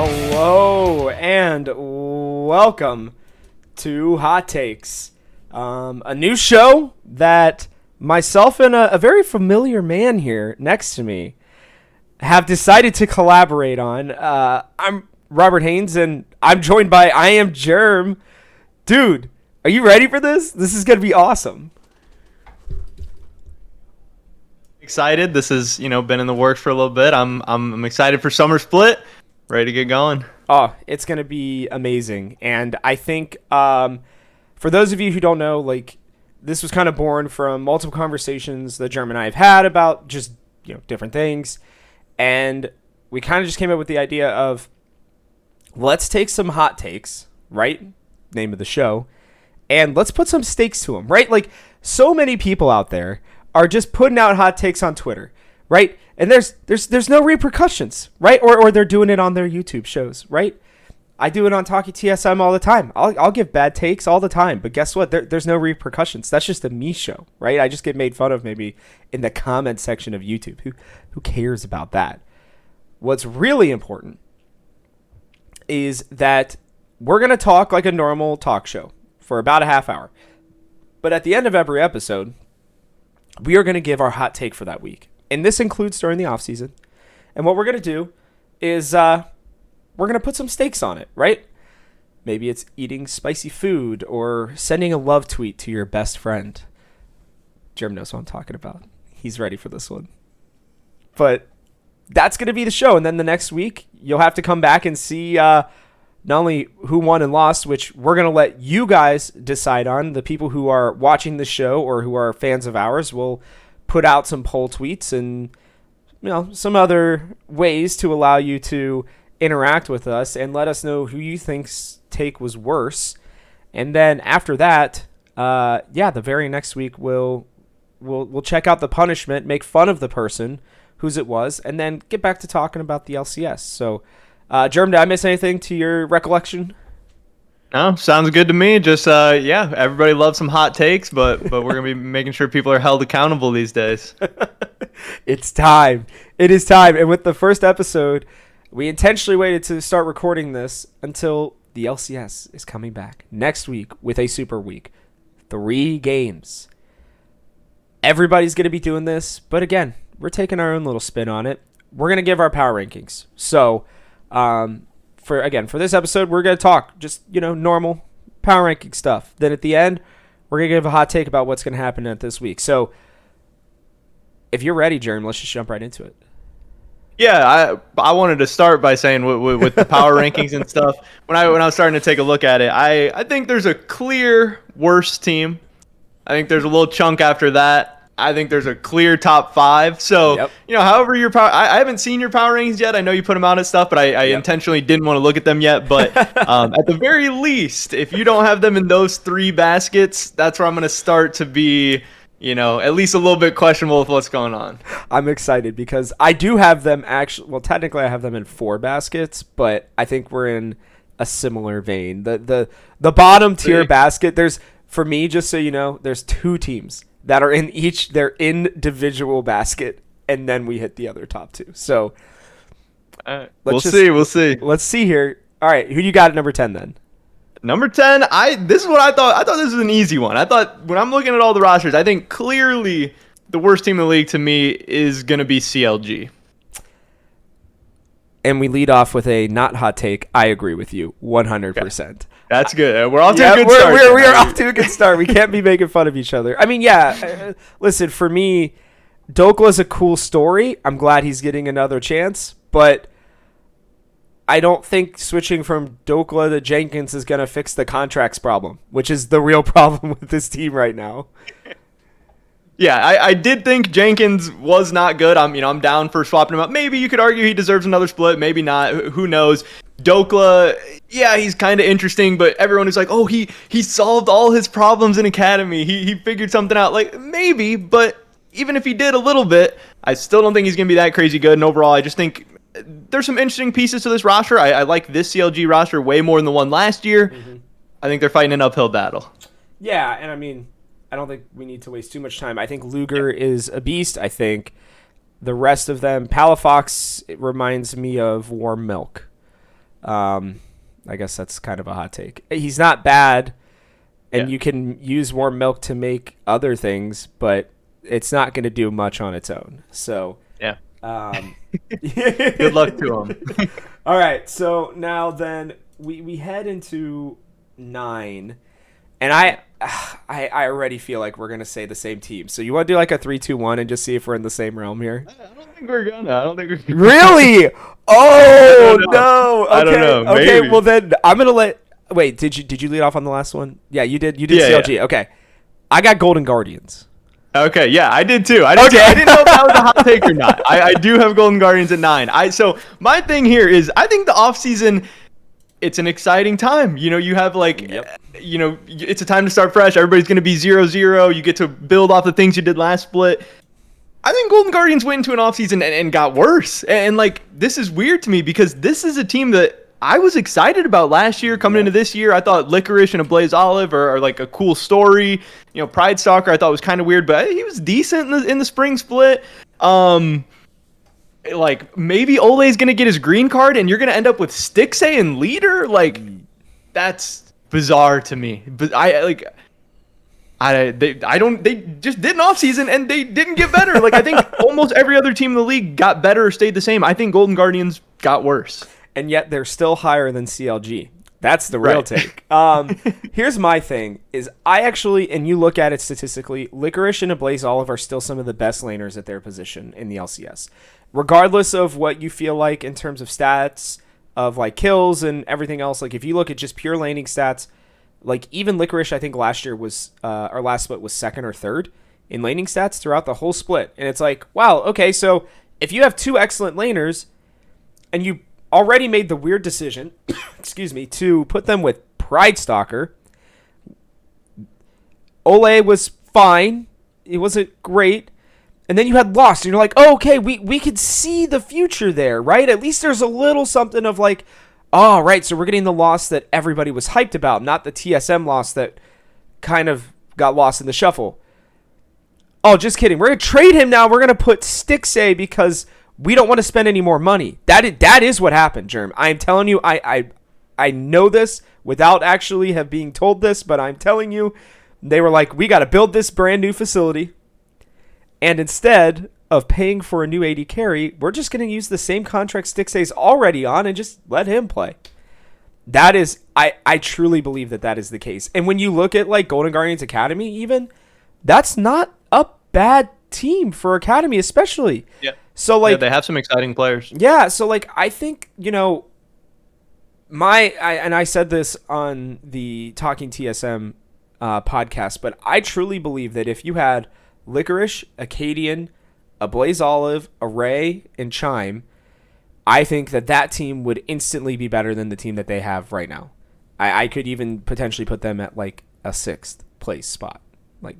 Hello and welcome to Hot Takes, a new show that myself and a very familiar man here next to me have decided to collaborate on. I'm Robert Haynes, and I'm joined by I Am Jerm. Dude, are you ready for this? This is going to be awesome. Excited. This has, been in the works for a little bit. I'm excited for Summer Split. Ready to get going. Oh, it's going to be amazing. And I think for those of you who don't know, this was kind of born from multiple conversations that Jerm and I have had about just, different things. And we kind of just came up with the idea of let's take some hot takes, right? Name of the show. And let's put some stakes to them, right? Like, so many people out there are just putting out hot takes on Twitter, right? And there's no repercussions, right? Or they're doing it on their YouTube shows, right? I do it on Talkie TSM all the time. I'll give bad takes all the time, but guess what? There's no repercussions. That's just a me show, right? I just get made fun of maybe in the comment section of YouTube. Who cares about that? What's really important is that we're going to talk like a normal talk show for about a half hour. But at the end of every episode, we are going to give our hot take for that week. And this includes during the off season. And what we're going to do is we're going to put some stakes on it, right? Maybe it's eating spicy food or sending a love tweet to your best friend. Jerm knows what I'm talking about. He's ready for this one. But that's going to be the show. And then the next week, you'll have to come back and see not only who won and lost, which we're going to let you guys decide on. The people who are watching the show or who are fans of ours will put out some poll tweets and some other ways to allow you to interact with us and let us know who you think's take was worse. And then after that, the very next week we'll check out the punishment, make fun of the person whose it was, and then get back to talking about the LCS. So, Jerm, did I miss anything to your recollection? No, sounds good to me. Just everybody loves some hot takes, but we're gonna be making sure people are held accountable these days. It's time. It is time. And with the first episode, we intentionally waited to start recording this until the LCS is coming back next week with a super week. 3 games. Everybody's gonna be doing this, but again, we're taking our own little spin on it. We're gonna give our power rankings. So, for this episode, we're going to talk just, normal power ranking stuff. Then at the end, we're going to give a hot take about what's going to happen at this week. So if you're ready, Jerm, let's just jump right into it. Yeah, I wanted to start by saying with the power rankings and stuff, when I was starting to take a look at it, I think there's a clear worst team. I think there's a little chunk after that. I think there's a clear top 5. So, however your power, I haven't seen your power rankings yet. I know you put them out and stuff, but I intentionally didn't want to look at them yet. But at the very least, if you don't have them in those 3 baskets, that's where I'm going to start to be, at least a little bit questionable with what's going on. I'm excited because I do have them technically I have them in 4 baskets, but I think we're in a similar vein. The bottom tier basket, for me, just so you know, there's 2 teams that are in each their individual basket, and then we hit the other top 2. So we'll see. Let's see here. All right, who do you got at number 10 then? Number 10, this is what I thought. I thought this was an easy one. I thought when I'm looking at all the rosters, I think clearly the worst team in the league to me is going to be CLG. And we lead off with a not hot take. I agree with you 100%. Okay. That's good. We're off to a good start. We are off to a good start. We can't be making fun of each other. I mean, listen, for me, Dokla's a cool story. I'm glad he's getting another chance, but I don't think switching from Dokla to Jenkins is going to fix the contracts problem, which is the real problem with this team right now. Yeah, I did think Jenkins was not good. I'm down for swapping him up. Maybe you could argue he deserves another split. Maybe not. Who knows? Dokla, he's kind of interesting, but everyone is like, oh, he solved all his problems in Academy. He figured something out. Like, maybe, but even if he did a little bit, I still don't think he's going to be that crazy good. And overall, I just think there's some interesting pieces to this roster. I like this CLG roster way more than the one last year. Mm-hmm. I think they're fighting an uphill battle. Yeah, and I mean, I don't think we need to waste too much time. I think Luger is a beast. I think the rest of them, Palafox, it reminds me of warm milk. I guess that's kind of a hot take. He's not bad, and you can use warm milk to make other things, but it's not going to do much on its own. So yeah. Good luck to him. All right, so now then we head into 9, and I already feel like we're gonna say the same team. So you want to do like a 3-2-1 and just see if we're in the same realm here? I don't think we're gonna. Really? Oh no! Okay. I don't know. Okay, Maybe. well then I'm gonna let. Wait, did you lead off on the last one? Yeah, you did. You did CLG. Yeah. Okay, I got Golden Guardians. Okay, yeah, I did too. I didn't know if that was a hot take or not. I do have Golden Guardians at 9. So my thing here is I think the offseason, it's an exciting time. You have it's a time to start fresh. Everybody's going to be 0-0. You get to build off the things you did last split. I think Golden Guardians went into an offseason and got worse. And this is weird to me because this is a team that I was excited about last year. Coming into this year, I thought Licorice and Ablaze Olive are like a cool story. Pride Stalker I thought was kind of weird, but he was decent in the spring split. Maybe Ole's gonna get his green card, and you're gonna end up with Stixay and Leader. That's bizarre to me. But they just did an offseason and they didn't get better. I think almost every other team in the league got better or stayed the same. I think Golden Guardians got worse. And yet they're still higher than CLG. That's the real take. Here's my thing, is I actually, and you look at it statistically, Licorice and Ablaze Olive are still some of the best laners at their position in the LCS. Regardless of what you feel like in terms of stats, of kills and everything else, if you look at just pure laning stats, even Licorice, I think last year was, our last split was 2nd or 3rd in laning stats throughout the whole split. And it's wow, okay, so if you have 2 excellent laners, and you already made the weird decision, excuse me, to put them with Pride Stalker. Ole was fine. It wasn't great. And then you had Lost, and you're like, oh, okay, we could see the future there, right? At least there's a little something of oh, right, so we're getting the Lost that everybody was hyped about, not the TSM Lost that kind of got lost in the shuffle. Oh, just kidding. We're going to trade him now. We're going to put Stixay because we don't want to spend any more money. That is what happened, Jerm. I am telling you, I know this without actually have being told this, but I'm telling you, they were we got to build this brand new facility, and instead of paying for a new AD carry, we're just going to use the same contract Stixay's already on and just let him play. That is, I truly believe that is the case. And when you look at Golden Guardians Academy, even, that's not a bad team for Academy, especially. Yeah. So they have some exciting players. Yeah, so I think, I said this on the Talking TSM podcast, but I truly believe that if you had Licorice, Acadian, Ablaze Olive, Array, and Chime, I think that team would instantly be better than the team that they have right now. I could even potentially put them at a 6th place spot.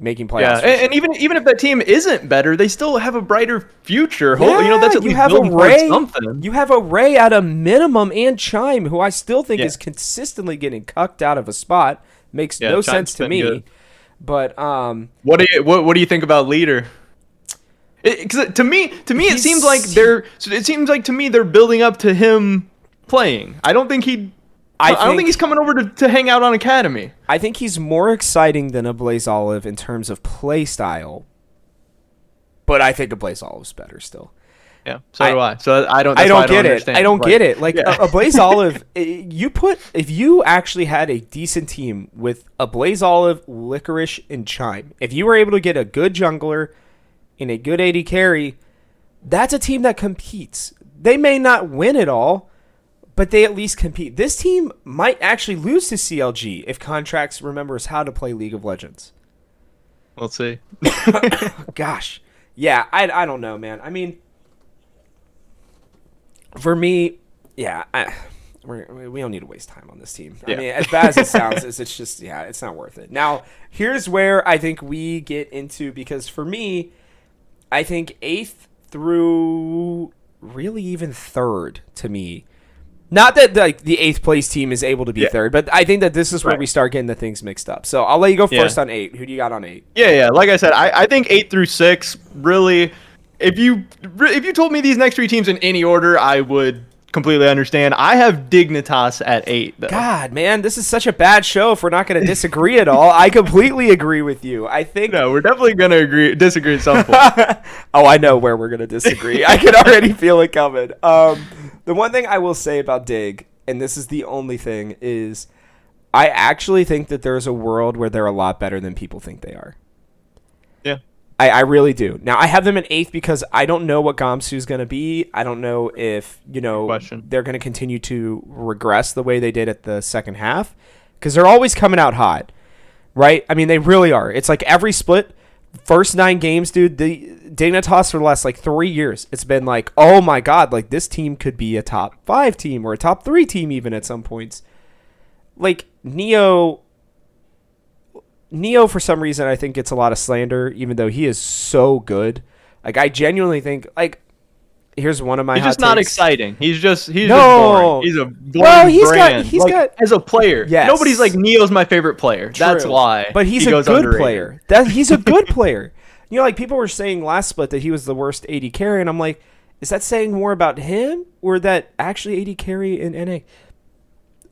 Making playoffs. Yeah, and even if that team isn't better, they still have a brighter future. Yeah, that's at least building Array, something. You have Array at a minimum, and Chime, who I still think is consistently getting cucked out of a spot. Makes no sense to me. Good. But what do you think about Leader? Because to me, it seems like they're building up to him playing. I don't think he's coming over to hang out on Academy. I think he's more exciting than Ablaze Olive in terms of play style, but I think Ablaze Olive's better still. Yeah, so do I. So I don't get it. I don't get it. Ablaze Olive, if you actually had a decent team with Ablaze Olive, Licorice, and Chime, if you were able to get a good jungler and a good AD carry, that's a team that competes. They may not win it all, but they at least compete. This team might actually lose to CLG if Contracts remembers how to play League of Legends. We'll see. Gosh. Yeah, I don't know, man. I mean, for me, yeah, we don't need to waste time on this team. Yeah. I mean, as bad as it sounds, it's just, it's not worth it. Now, here's where I think we get into, because for me, I think 8th through really even 3rd to me. Not that the 8th place team is able to be 3rd, but I think that this is where we start getting the things mixed up. So I'll let you go first on 8. Who do you got on 8? Yeah. Like I said, I think 8 through 6 really. If you told me these next 3 teams in any order, I would completely understand. I have Dignitas at 8, though. God, man, this is such a bad show if we're not going to disagree at all. I completely agree with you. I think No, we're definitely going to disagree at some point. Oh, I know where we're going to disagree. I can already feel it coming. The one thing I will say about Dig, and this is the only thing, is I actually think that there's a world where they're a lot better than people think they are. Yeah. I really do. Now, I have them in 8th because I don't know what Gamsu's going to be. I don't know if, they're going to continue to regress the way they did at the second half, because they're always coming out hot, right? I mean, they really are. It's like every split, first 9 games, dude, the Dignitas for the last, 3 years, it's been like, oh my God, this team could be a top 5 team or a top 3 team even at some points. Neo, for some reason, I think gets a lot of slander, even though he is so good. I genuinely think, here's one of my He's hot just not takes. exciting. He's just boring. He's a boring brand. He's got as a player. Yes. Nobody's like, Neo's my favorite player. True. That's why. But he's a good player. He's a good player. People were saying last split that he was the worst AD carry, and I'm like, is that saying more about him or that actually AD carry in NA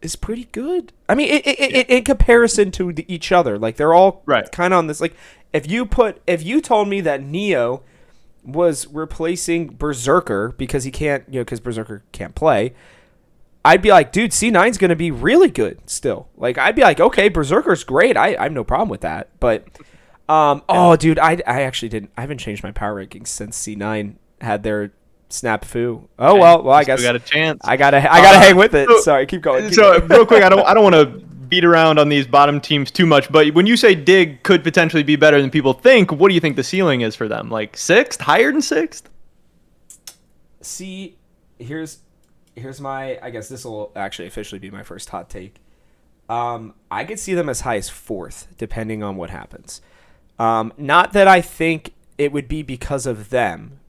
is pretty good? I mean, in comparison to each other, they're all kind of on this. If you told me that Neo was replacing Berserker because he can't, because Berserker can't play, I'd be like, dude, C9's going to be really good still. I'd be like, okay, Berserker's great. I have no problem with that. But, dude, I actually didn't. I haven't changed my power rankings since C9 had their snafu. Oh, well, I guess. We got a chance. I gotta hang with it. Sorry, keep going. Real quick, I don't want to beat around on these bottom teams too much, but when you say Dig could potentially be better than people think, what do you think the ceiling is for them? 6th, higher than 6th? See, here's my. I guess this will actually officially be my first hot take. I could see them as high as 4th, depending on what happens. Not that I think it would be because of them,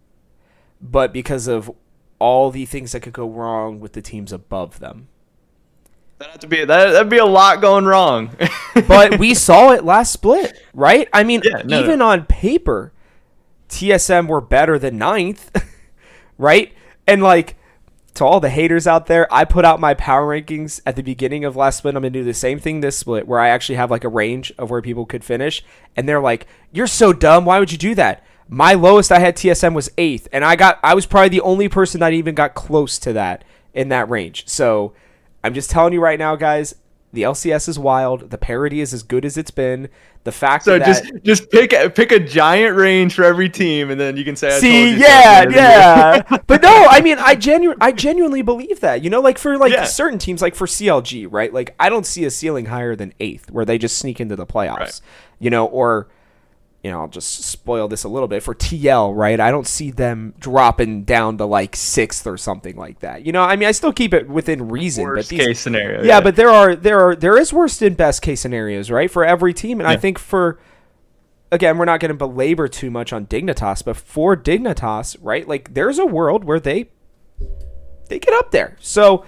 but because of all the things that could go wrong with the teams above them. That'd be a lot going wrong. But we saw it last split, right? I mean, even on paper, TSM were better than 9th, right? And to all the haters out there, I put out my power rankings at the beginning of last split. I'm going to do the same thing this split, where I actually have a range of where people could finish. And they're like, you're so dumb. Why would you do that? My lowest I had TSM was 8th, and I was probably the only person that even got close to that in that range. So I'm just telling you right now, guys, the LCS is wild. The parity is as good as it's been. The fact that just pick a giant range for every team, and then you can say, I told you yeah. But no, I mean, I genuinely believe that. For certain teams, for CLG, right? I don't see a ceiling higher than 8th, where they just sneak into the playoffs. Right. Or I'll just spoil this a little bit for TL, right? I don't see them dropping down to 6th or something like that. I mean, I still keep it within reason. Worst case scenario. Yeah, but there is worst and best case scenarios, right? For every team. And I think again, we're not going to belabor too much on Dignitas, but for Dignitas, right? There's a world where they get up there. So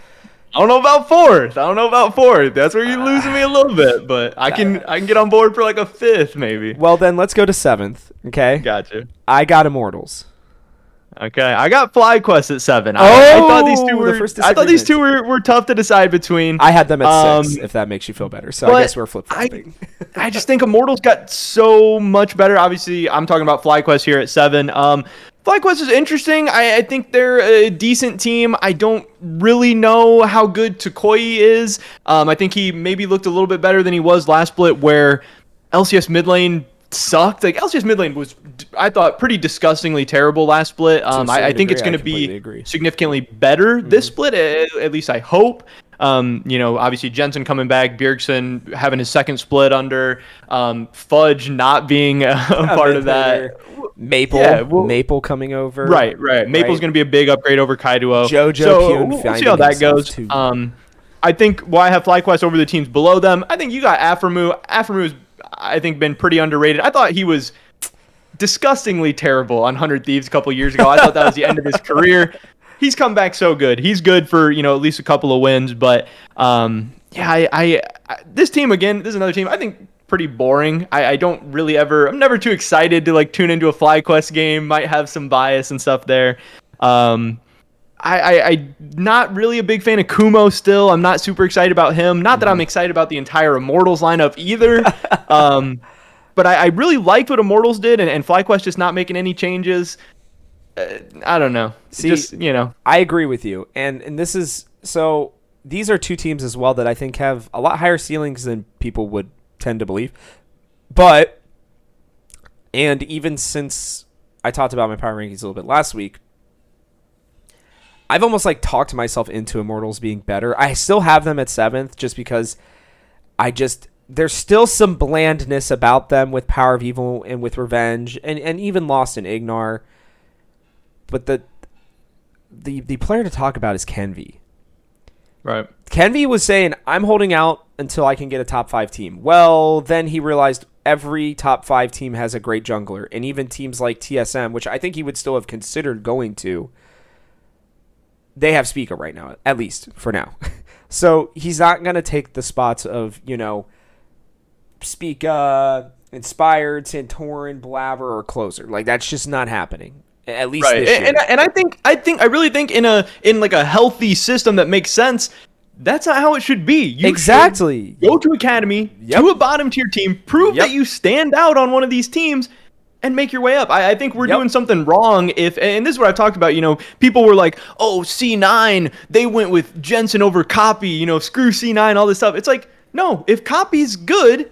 I don't know about 4th. That's where you're losing me a little bit, but I can get on board for a 5th maybe. Well, then let's go to 7th. Okay. Gotcha. I got Immortals. Okay, I got FlyQuest at 7. I thought these two were tough to decide between. I had them at 6, if that makes you feel better. So I guess we're flip-flopping. I just think Immortals got so much better. Obviously, I'm talking about FlyQuest here at 7. FlyQuest is interesting. I think they're a decent team. I don't really know how good Takoi is. I think he maybe looked a little bit better than he was last split, where LCS mid lane sucked. LCS mid lane was, I thought, pretty disgustingly terrible last split. I think it's going to be significantly better this split, at least I hope. Obviously Jensen coming back, Bjergsen having his second split under, Fudge not being a part of that. Maple coming over. Right. Maple's going to be a big upgrade over Kaiduo. We'll see how that goes. I think why I have FlyQuest over the teams below them. I think you got Aphromoo. Aphromoo has, I think, been pretty underrated. I thought he was disgustingly terrible on 100 Thieves a couple years ago. I thought that was the end of his career. He's come back so good. He's good for, at least a couple of wins. But, this team, again, this is another team I think pretty boring. I don't really I'm never too excited to tune into a FlyQuest game. Might have some bias and stuff there. I not really a big fan of Kumo still. I'm not super excited about him. Not that I'm excited about the entire Immortals lineup either. But I really liked what Immortals did, and FlyQuest just not making any changes. I don't know. See, just, I agree with you. And this is so these are two teams as well that I think have a lot higher ceilings than people would tend to believe. But and even since I talked about my power rankings a little bit last week, I've almost like talked myself into Immortals being better. I still have them at 7th just because there's still some blandness about them with Power of Evil and with Revenge and even Lost in Ignar. But the player to talk about is Kenvi. Right. Kenvi was saying, I'm holding out until I can get a top 5 team. Well, then he realized every top 5 team has a great jungler. And even teams like TSM, which I think he would still have considered going to, they have Spica right now, at least for now. So he's not going to take the spots of, Spica, Inspired, Santorin, Blabber, or Closer. Like, that's just not happening. At least right. this year. And I really think in like a healthy system that makes sense, that's not how it should be. You exactly. should go to Academy, to a bottom tier team, prove that you stand out on one of these teams, and make your way up. I think we're doing something wrong and this is what I've talked about, people were like, oh, C9, they went with Jensen over Copy, screw C9, all this stuff. It's like, no, if Copy's good,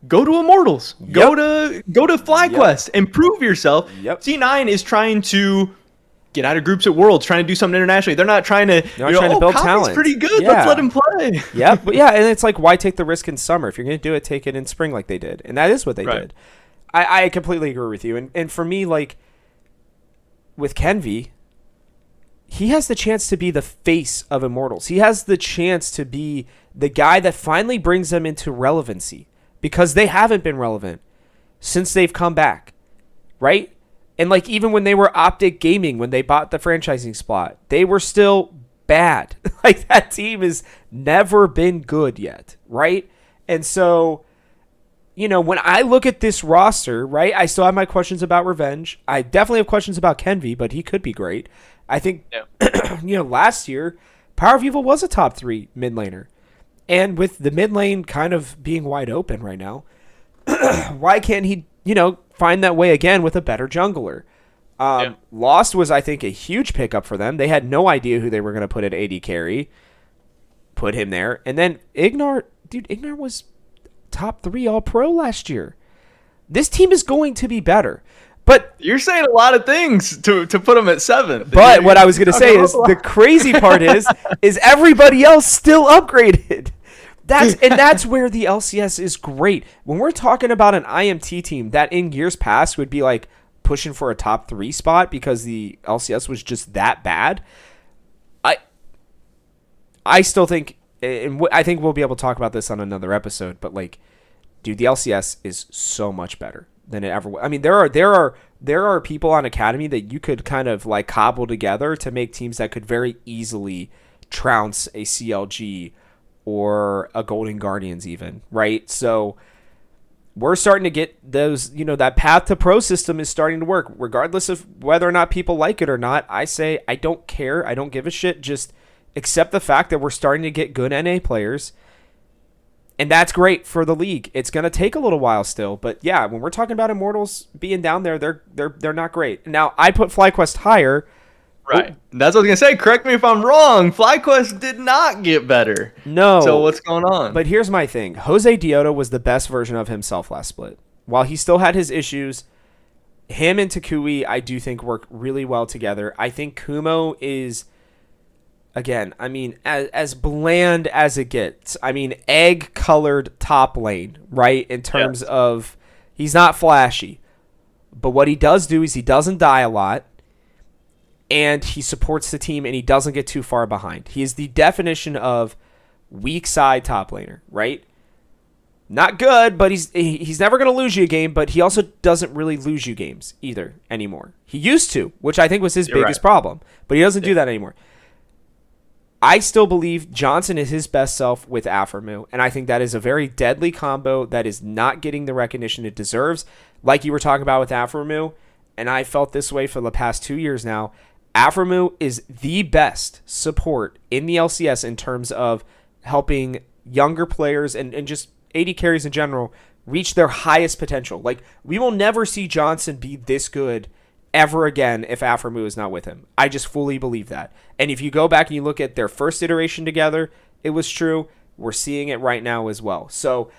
go to Immortals, go to FlyQuest and prove yourself. C9 is trying to get out of groups at Worlds, trying to do something internationally. They're not trying to, trying to build Copy's talent. Pretty good. Let's let him play. But and it's like, why take the risk in summer? If you're going to do it, take it in spring like they did. And that is what they did. I completely agree with you. And for me, like, with Kenvi, he has the chance to be the face of Immortals. He has the chance to be the guy that finally brings them into relevancy, because they haven't been relevant since they've come back, right? And, like, even when they were Optic Gaming, when they bought the franchising spot, they were still bad. Like, that team has never been good yet, right? And so, when I look at this roster, right, I still have my questions about Revenge. I definitely have questions about Kenvi, but he could be great. I think, last year, Power of Evil was a top 3 mid laner. And with the mid lane kind of being wide open right now, why can't he, find that way again with a better jungler? Lost was, I think, a huge pickup for them. They had no idea who they were going to put at AD carry. Put him there. And then Ignar was top 3 All-Pro last year. This team is going to be better. But you're saying a lot of things to put them at 7. But what I was going to say is the crazy part is everybody else still upgraded. That's where the LCS is great. When we're talking about an IMT team that in years past would be like pushing for a top 3 spot because the LCS was just that bad, I still think, and I think we'll be able to talk about this on another episode, but like, dude, the LCS is so much better than it ever was. I mean, there are people on Academy that you could kind of like cobble together to make teams that could very easily trounce a CLG or a Golden Guardians even, right? So we're starting to get those, that path to pro system is starting to work, regardless of whether or not people like it or not. I say, I don't care. I don't give a shit. Just accept the fact that we're starting to get good NA players. And that's great for the league. It's going to take a little while still, but yeah, when we're talking about Immortals being down there, they're not great. Now, I put FlyQuest higher. Right. That's what I was going to say. Correct me if I'm wrong. FlyQuest did not get better. No. So what's going on? But here's my thing. Jose Dioto was the best version of himself last split. While he still had his issues, him and Takui, I do think, work really well together. I think Kumo is, again, I mean, as bland as it gets. I mean, egg-colored top lane, right? In terms of, he's not flashy. But what he does do is he doesn't die a lot. And he supports the team, and he doesn't get too far behind. He is the definition of weak side top laner, right? Not good, but he's never going to lose you a game, but he also doesn't really lose you games either anymore. He used to, which I think was his biggest problem, but he doesn't do that anymore. I still believe Johnson is his best self with Aphromu, and I think that is a very deadly combo that is not getting the recognition it deserves, like you were talking about with Aphromu, and I felt this way for the past 2 years now. Afremu is the best support in the LCS in terms of helping younger players and just AD carries in general reach their highest potential. Like, we will never see Johnson be this good ever again if Afremu is not with him. I just fully believe that. And if you go back and you look at their first iteration together, it was true. We're seeing it right now as well. So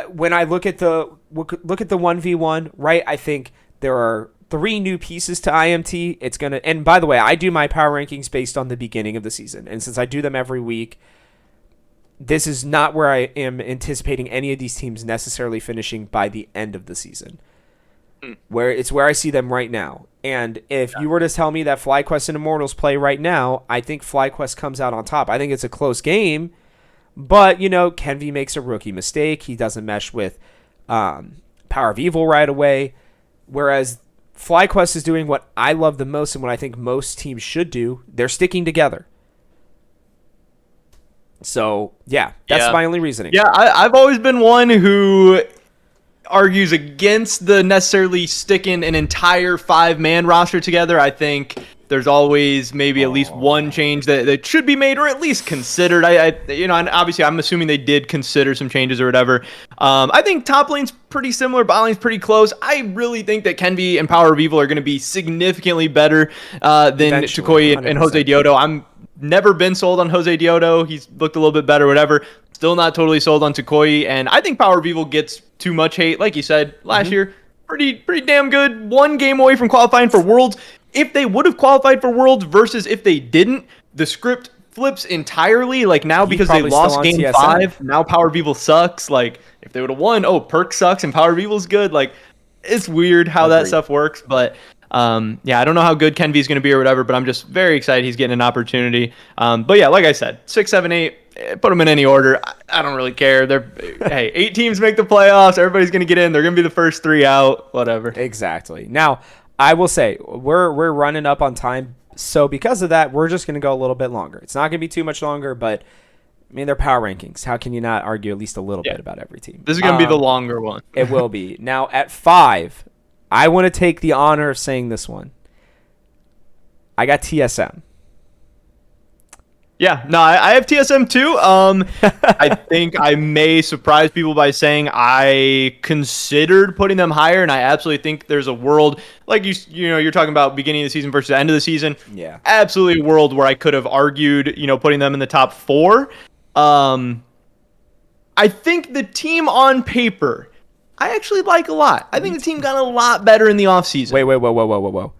when I look at the 1v1, right, I think there are 3 new pieces to IMT. It's going to, and by the way, I do my power rankings based on the beginning of the season. And since I do them every week, this is not where I am anticipating any of these teams necessarily finishing by the end of the season. Where I see them right now. And if you were to tell me that FlyQuest and Immortals play right now, I think FlyQuest comes out on top. I think it's a close game, but, Kenvi makes a rookie mistake. He doesn't mesh with Power of Evil right away, whereas FlyQuest is doing what I love the most and what I think most teams should do. They're sticking together. So, that's my only reasoning. Yeah, I've always been one who argues against the necessarily sticking an entire 5-man roster together. I think there's always maybe at least one change that should be made or at least considered. And obviously I'm assuming they did consider some changes or whatever. I think top lane's pretty similar, bot lane's pretty close. I really think that Kenvi and Power of Evil are going to be significantly better than Tukoy and Jose Diodo. I'm never been sold on Jose Diodo. He's looked a little bit better, whatever. Still not totally sold on Tukoy, and I think Power of Evil gets too much hate. Like you said, last year, pretty damn good. 1 game away from qualifying for Worlds. If they would have qualified for Worlds versus if they didn't, the script flips entirely. Like now, because they lost game TSM. 5, now Power of Evil sucks. Like if they would have won, Perk sucks and Power of Evil's good. Like it's weird how that stuff works, but I don't know how good Kenvi's going to be or whatever, but I'm just very excited he's getting an opportunity. But yeah, like I said, 6, 7, 8. Put them in any order. I don't really care. Hey, 8 teams make the playoffs. Everybody's going to get in. They're going to be the first 3 out. Whatever. Exactly. Now, I will say we're running up on time, so because of that, we're just going to go a little bit longer. It's not going to be too much longer, but I mean, they're power rankings. How can you not argue at least a little bit about every team? This is going to be the longer one. It will be. Now, at 5, I want to take the honor of saying this one. I got TSM. Yeah, no, I have TSM too. I think I may surprise people by saying I considered putting them higher, and I absolutely think there's a world like you're talking about beginning of the season versus end of the season. Yeah, absolutely a world where I could have argued, putting them in the top 4. I think the team on paper, I actually like a lot. I think the team got a lot better in the offseason. Wait, whoa.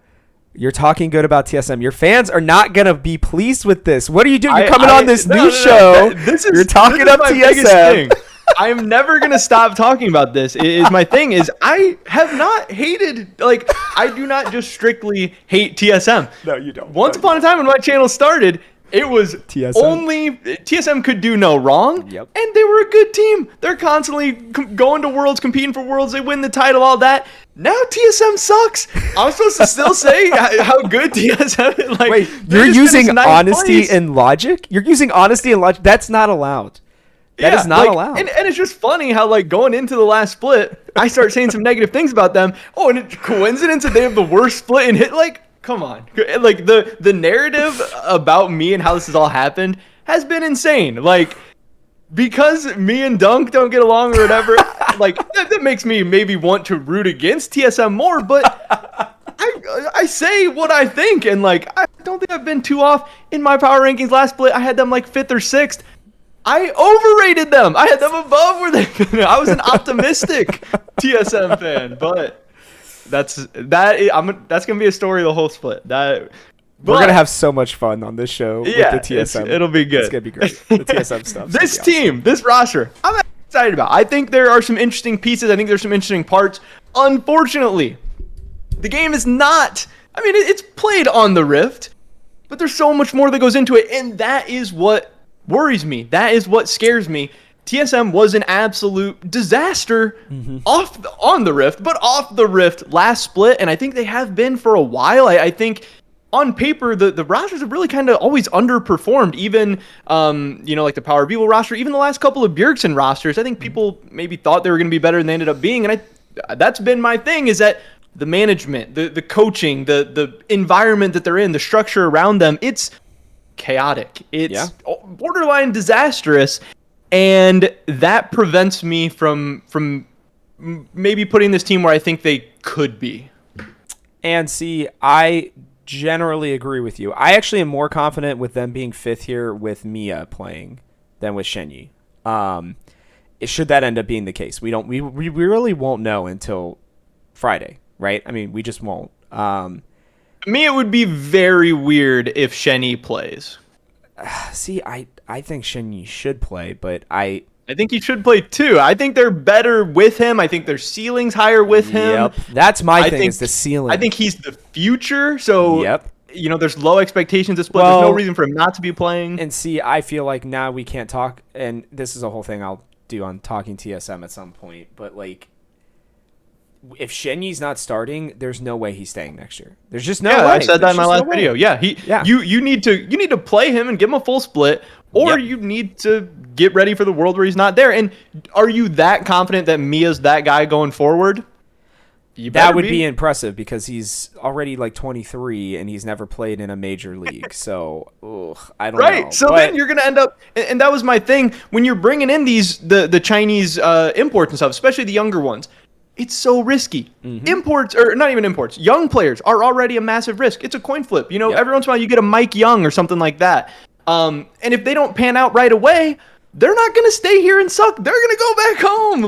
You're talking good about TSM. Your fans are not going to be pleased with this. What are you doing? You're coming on this new show. You're talking up TSM. I am never going to stop talking about this. My thing is I have not hated, I do not just strictly hate TSM. No, you don't. Once upon a time when my channel started, it was TSM could do no wrong, and they were a good team. They're constantly going to Worlds, competing for Worlds. They win the title, all that. Now TSM sucks. I'm supposed to still say how good TSM is. Wait, you're using honesty and logic? You're using honesty and logic? That's not allowed. That is not allowed. And it's just funny how, going into the last split, I start saying some negative things about them. Oh, and it's coincidence that they have the worst split in hit? Come on. The narrative about me and how this has all happened has been insane. Because me and Dunk don't get along or whatever, that makes me maybe want to root against TSM more, but I say what I think, and I don't think I've been too off in my power rankings. Last split, I had them 5th or 6th. I overrated them. I had them above where they've been. I was an optimistic TSM fan, but that's gonna be a story of the whole split. We're going to have so much fun on this show with the TSM. It'll be good. It's going to be great. The TSM stuff. This team, this roster, I'm excited about. I think there are some interesting pieces. I think there's some interesting parts. Unfortunately, the game is not, it's played on the Rift, but there's so much more that goes into it, and that is what worries me. That is what scares me. TSM was an absolute disaster on the Rift, but off the Rift last split, and I think they have been for a while. I think on paper, the rosters have really kind of always underperformed. Even, the Power of Evil roster, even the last couple of Bjergsen rosters, I think people maybe thought they were going to be better than they ended up being. And that's been my thing, is that the management, the coaching, the environment that they're in, the structure around them, it's chaotic. It's borderline disastrous. And that prevents me from maybe putting this team where I think they could be. And see, I generally agree with you. I actually am more confident with them being fifth here with Mia playing than with Shenyi. Should that end up being the case, we really won't know until Friday, right? I mean, we just won't. Me, it would be very weird if Shenyi plays. See, I think Shenyi should play, but I think he should play too. I think they're better with him. I think their ceiling's higher with him. Yep. That's my thing, is the ceiling. I think he's the future. So, there's low expectations at split. Well, there's no reason for him not to be playing. And see, I feel like now we can't talk, and this is a whole thing I'll do on Talking TSM at some point, but like, if Shenyi's not starting, there's no way he's staying next year. There's just no way. I said that in my last video. You need to play him and give him a full split, or you need to get ready for the world where he's not there. And are you that confident that Mia's that guy going forward? That would be impressive, because he's already like 23 and he's never played in a major league. So, I don't know. Right. So then you're going to end up, and that was my thing, when you're bringing in the Chinese imports and stuff, especially the younger ones. It's so risky. Imports, or not even imports, young players are already a massive risk. It's a coin flip. Every once in a while you get a Mike Young or something like that. And if they don't pan out right away, they're not going to stay here and suck. They're going to go back home.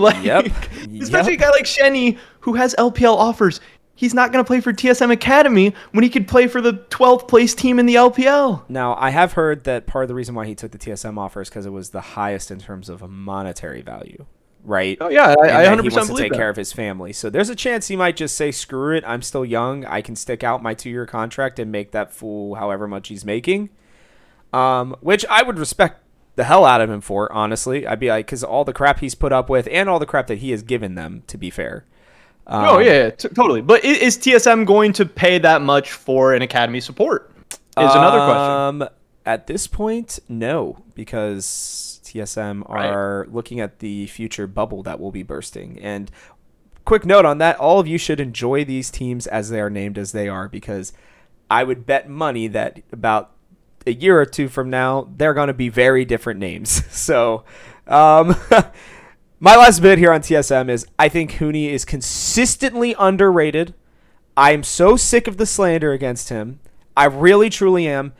Especially a guy like Shenyi, who has LPL offers. He's not going to play for TSM Academy when he could play for the 12th place team in the LPL. Now, I have heard that part of the reason why he took the TSM offer is because it was the highest in terms of monetary value. Right? Oh, yeah, I 100% he wants to take that. care of his family. So there's a chance he might just say, screw it, I'm still young. I can stick out my 2-year contract and make that fool however much he's making. Which I would respect the hell out of him for, honestly. I'd be like, because all the crap he's put up with and all the crap that he has given them, to be fair. Totally. But is TSM going to pay that much for an academy support? Is another question. At this point, no, because TSM are looking at the future bubble that will be bursting. And quick note on that, all of you should enjoy these teams as they are named as they are, because I would bet money that about a year or two from now, they're going to be very different names. So my last bit here on TSM is I think Huni is consistently underrated. I'm so sick of the slander against him. I really, truly am.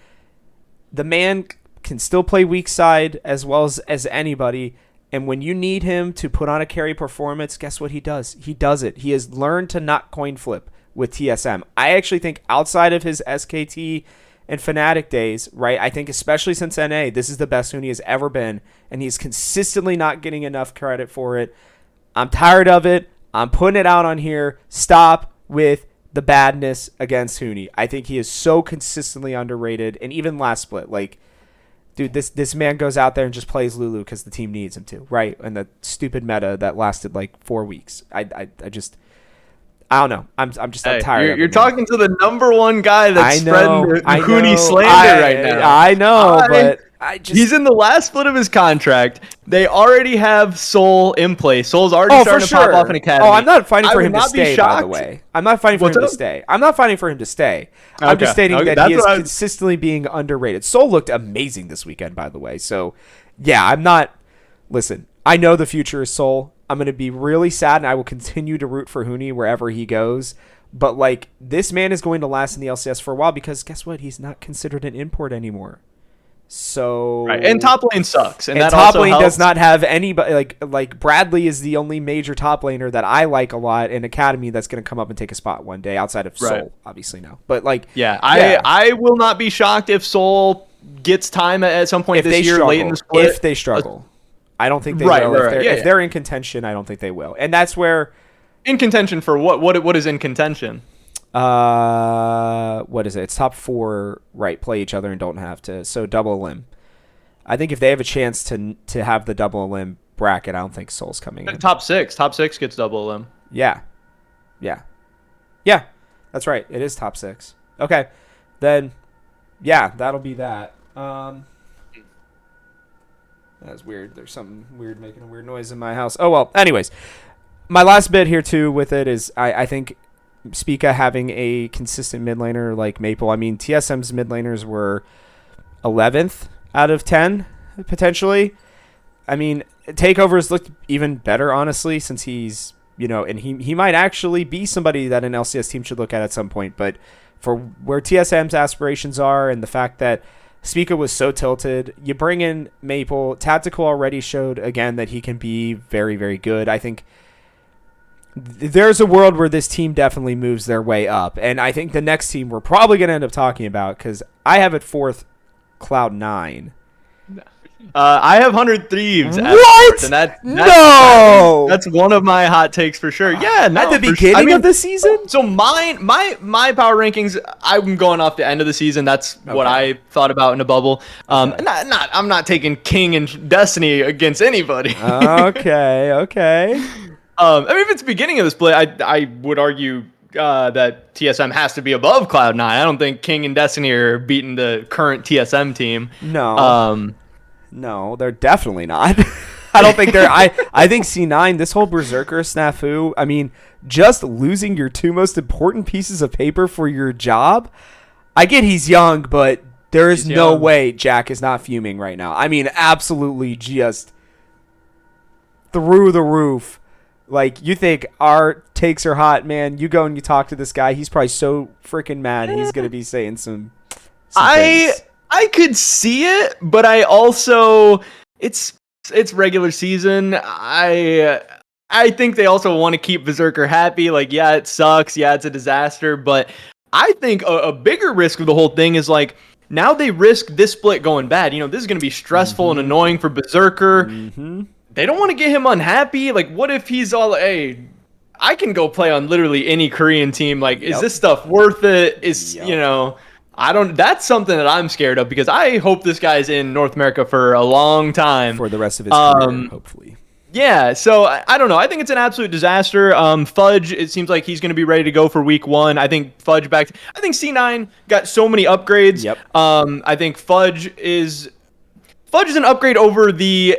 The man can still play weak side as well as anybody. And when you need him to put on a carry performance, guess what he does? He does it. He has learned to not coin flip with TSM. I actually think outside of his SKT and Fnatic days, right, I think especially since NA, this is the best Huni has ever been. And he's consistently not getting enough credit for it. I'm tired of it. I'm putting it out on here. Stop with the badness against Huni. I think he is so consistently underrated. And even last split, like, dude, this man goes out there and just plays Lulu because the team needs him to, right? And the stupid meta that lasted like 4 weeks. I don't know. I'm just tired. You're talking to the number one guy that's spreading the Huni slander right now. I know, but he's in the last split of his contract. They already have Soul in place. Soul's already starting to pop off an academy. Oh, I'm not fighting for him to stay, by the way. I'm not fighting for him to stay. I'm not fighting for him to stay. I'm just stating that he is consistently being underrated. Soul looked amazing this weekend, by the way. So, yeah, I'm not... Listen, I know the future is Soul. I'm going to be really sad, and I will continue to root for Huni wherever he goes. But, like, this man is going to last in the LCS for a while because, guess what? He's not considered an import anymore. So... Right. And top lane sucks. And that top also lane helps. does not have anybody... Like, Bradley is the only major top laner that I like a lot in Academy that's going to come up and take a spot one day outside of Soul, obviously, no. But, like... Yeah, I will not be shocked if Soul gets time at some point this year, late in the split. If they struggle. I don't think they will. If they're in contention, I don't think they will. And that's where... In contention for what? What is in contention? What is it? It's top 4, right? Play each other and don't have to. So double elim. I think if they have a chance to have the double elim bracket, I don't think Soul's coming in. Top 6. Top 6 gets double elim. Yeah. That's right. It is top 6. Okay. Then, yeah, that'll be that. That's weird. There's something weird making a weird noise in my house. Oh, well. Anyways, my last bit here, too, with it is I think Spica having a consistent mid laner like Maple. I mean, TSM's mid laners were 11th out of 10 potentially. I mean, Takeover's looked even better, honestly, since he's, and he might actually be somebody that an LCS team should look at some point. But for where TSM's aspirations are and the fact that Spica was so tilted, you bring in Maple. Tactical already showed again that he can be very, very good. I think there's a world where this team definitely moves their way up. And I think the next team we're probably going to end up talking about, because I have it fourth, Cloud9. I have 100 Thieves. What? And that's one of my hot takes for sure. Yeah, no, at the beginning of the season. So my power rankings, I'm going off the end of the season. That's what I thought about in a bubble. I'm not taking King and Destiny against anybody. Okay. I mean, if it's the beginning of the split, I would argue that TSM has to be above Cloud9. I don't think King and Destiny are beating the current TSM team. No, they're definitely not. I don't think they're. I think C9, this whole Berserker snafu. I mean, just losing your two most important pieces of paper for your job. I get he's young, but there is no way Jack is not fuming right now. I mean, absolutely just through the roof. Like, you think our takes are hot, man. You go and you talk to this guy. He's probably so freaking mad. He's going to be saying some things. I could see it, but I also it's regular season. I think they also want to keep Berserker happy. Like, yeah, it sucks. Yeah, it's a disaster. But I think a bigger risk of the whole thing is, like, now they risk this split going bad. This is going to be stressful and annoying for Berserker. They don't want to get him unhappy. Like, what if he's all, hey, I can go play on literally any Korean team. Like, is this stuff worth it? That's something that I'm scared of, because I hope this guy's in North America for a long time. For the rest of his career, hopefully. Yeah, so I don't know. I think it's an absolute disaster. Fudge, it seems like he's going to be ready to go for week 1. I think Fudge I think C9 got so many upgrades. Yep. I think Fudge is an upgrade over the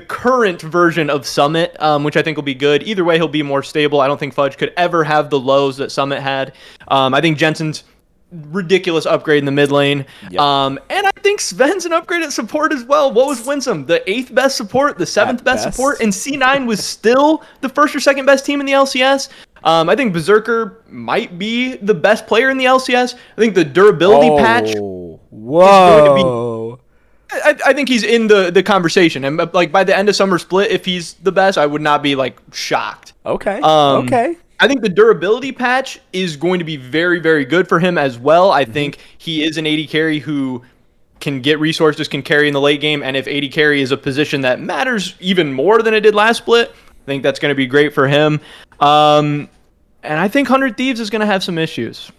current version of Summit, which I think will be good. Either way, he'll be more stable. I don't think Fudge could ever have the lows that Summit had. I think Jensen's ridiculous upgrade in the mid lane. Yep. And I think Sven's an upgrade at support as well. What was Winsome? The 8th best support, the 7th best support, and C9 was still the 1st or 2nd best team in the LCS. I think Berserker might be the best player in the LCS. I think the durability patch is going to be... I think he's in the conversation, and like by the end of summer split, if he's the best, I would not be like shocked. Okay. I think the durability patch is going to be very, very good for him as well. I think he is an AD carry who can get resources, can carry in the late game, and if AD carry is a position that matters even more than it did last split, I think that's going to be great for him. And I think 100 Thieves is going to have some issues.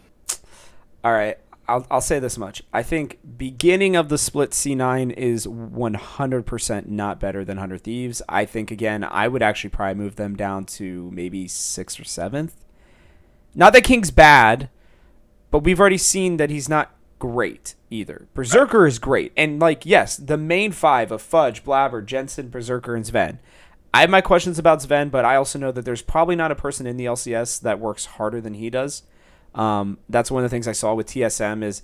All right. I'll say this much. I think beginning of the split C9 is 100% not better than 100 Thieves. I think, again, I would actually probably move them down to maybe 6th or 7th. Not that King's bad, but we've already seen that he's not great either. Berserker is great. And, like, yes, the main 5 of Fudge, Blabber, Jensen, Berserker, and Sven. I have my questions about Sven, but I also know that there's probably not a person in the LCS that works harder than he does. That's one of the things I saw with TSM is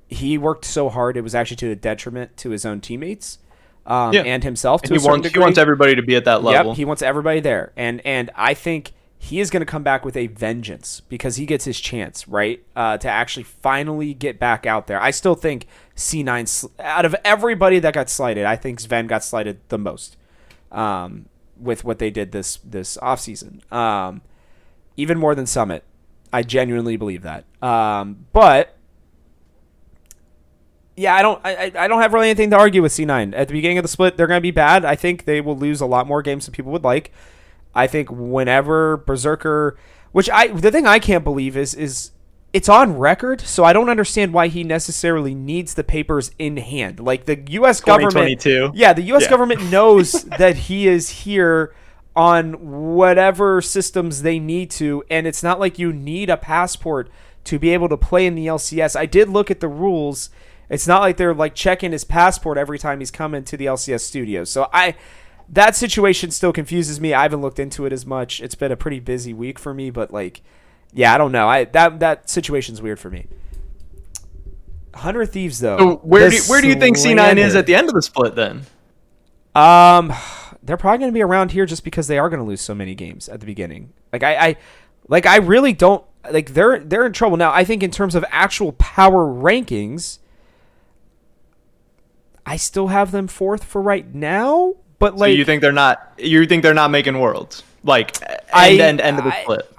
he worked so hard it was actually to a detriment to his own teammates and himself to a certain degree. He wants everybody to be at that level. Yep, he wants everybody there. And I think he is going to come back with a vengeance because he gets his chance, right, to actually finally get back out there. I still think C9, out of everybody that got slighted, I think Sven got slighted the most with what they did this offseason. Even more than Summit. I genuinely believe that. But yeah, I don't have really anything to argue with C9. At the beginning of the split, they're going to be bad. I think they will lose a lot more games than people would like. I think whenever Berserker, the thing I can't believe is it's on record, so I don't understand why he necessarily needs the papers in hand. Like the U.S. government, the U.S. government knows that he is here on whatever systems they need to, and it's not like you need a passport to be able to play in the LCS. I did look at the rules. It's not like they're like checking his passport every time he's coming to the LCS studio. So that situation still confuses me. I haven't looked into it as much. It's been a pretty busy week for me, but like Yeah, I don't know. That situation's weird for me. 100 Thieves though. So where do you think C9 is at the end of the split then? They're probably going to be around here just because they are going to lose so many games at the beginning. I really don't like. They're in trouble now. I think in terms of actual power rankings, I still have them fourth for right now. But like, so you think they're not? You think they're not making worlds? Like end of the split.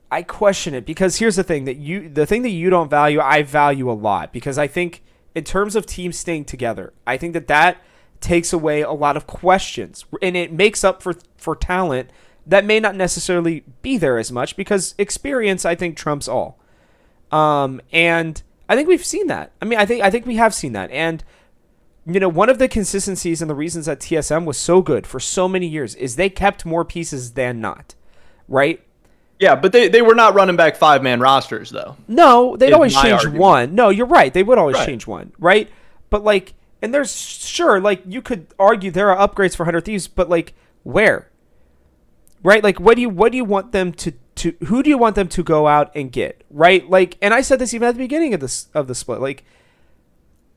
I question it because here's the thing that you don't value, I value a lot, because I think in terms of teams staying together, I think that takes away a lot of questions, and it makes up for talent that may not necessarily be there as much because experience, I think, trumps all. And I think we've seen that. I mean, I think we have seen that. And one of the consistencies and the reasons that TSM was so good for so many years is they kept more pieces than not, right? Yeah, but they were not running back 5-man rosters, though. No, they'd always change argument. one. No, you're right. They would always change one, right? But, like, and there's, sure, like, you could argue there are upgrades for 100 Thieves, but, like, where? Right? Like, what do you want them to who do you want them to go out and get? Right? Like, and I said this even at the beginning of the split. Like,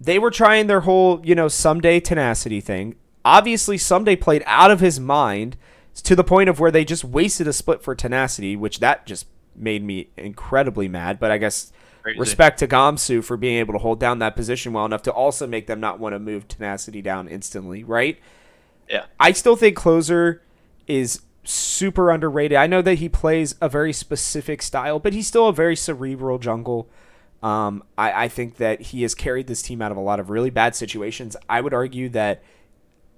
they were trying their whole, someday tenacity thing. Obviously, someday played out of his mind to the point of where they just wasted a split for tenacity, which that just made me incredibly mad. But I guess respect to Gamsu for being able to hold down that position well enough to also make them not want to move tenacity down instantly, right? Yeah. I still think Closer is super underrated. I know that he plays a very specific style, but he's still a very cerebral jungle. I think that he has carried this team out of a lot of really bad situations. I would argue that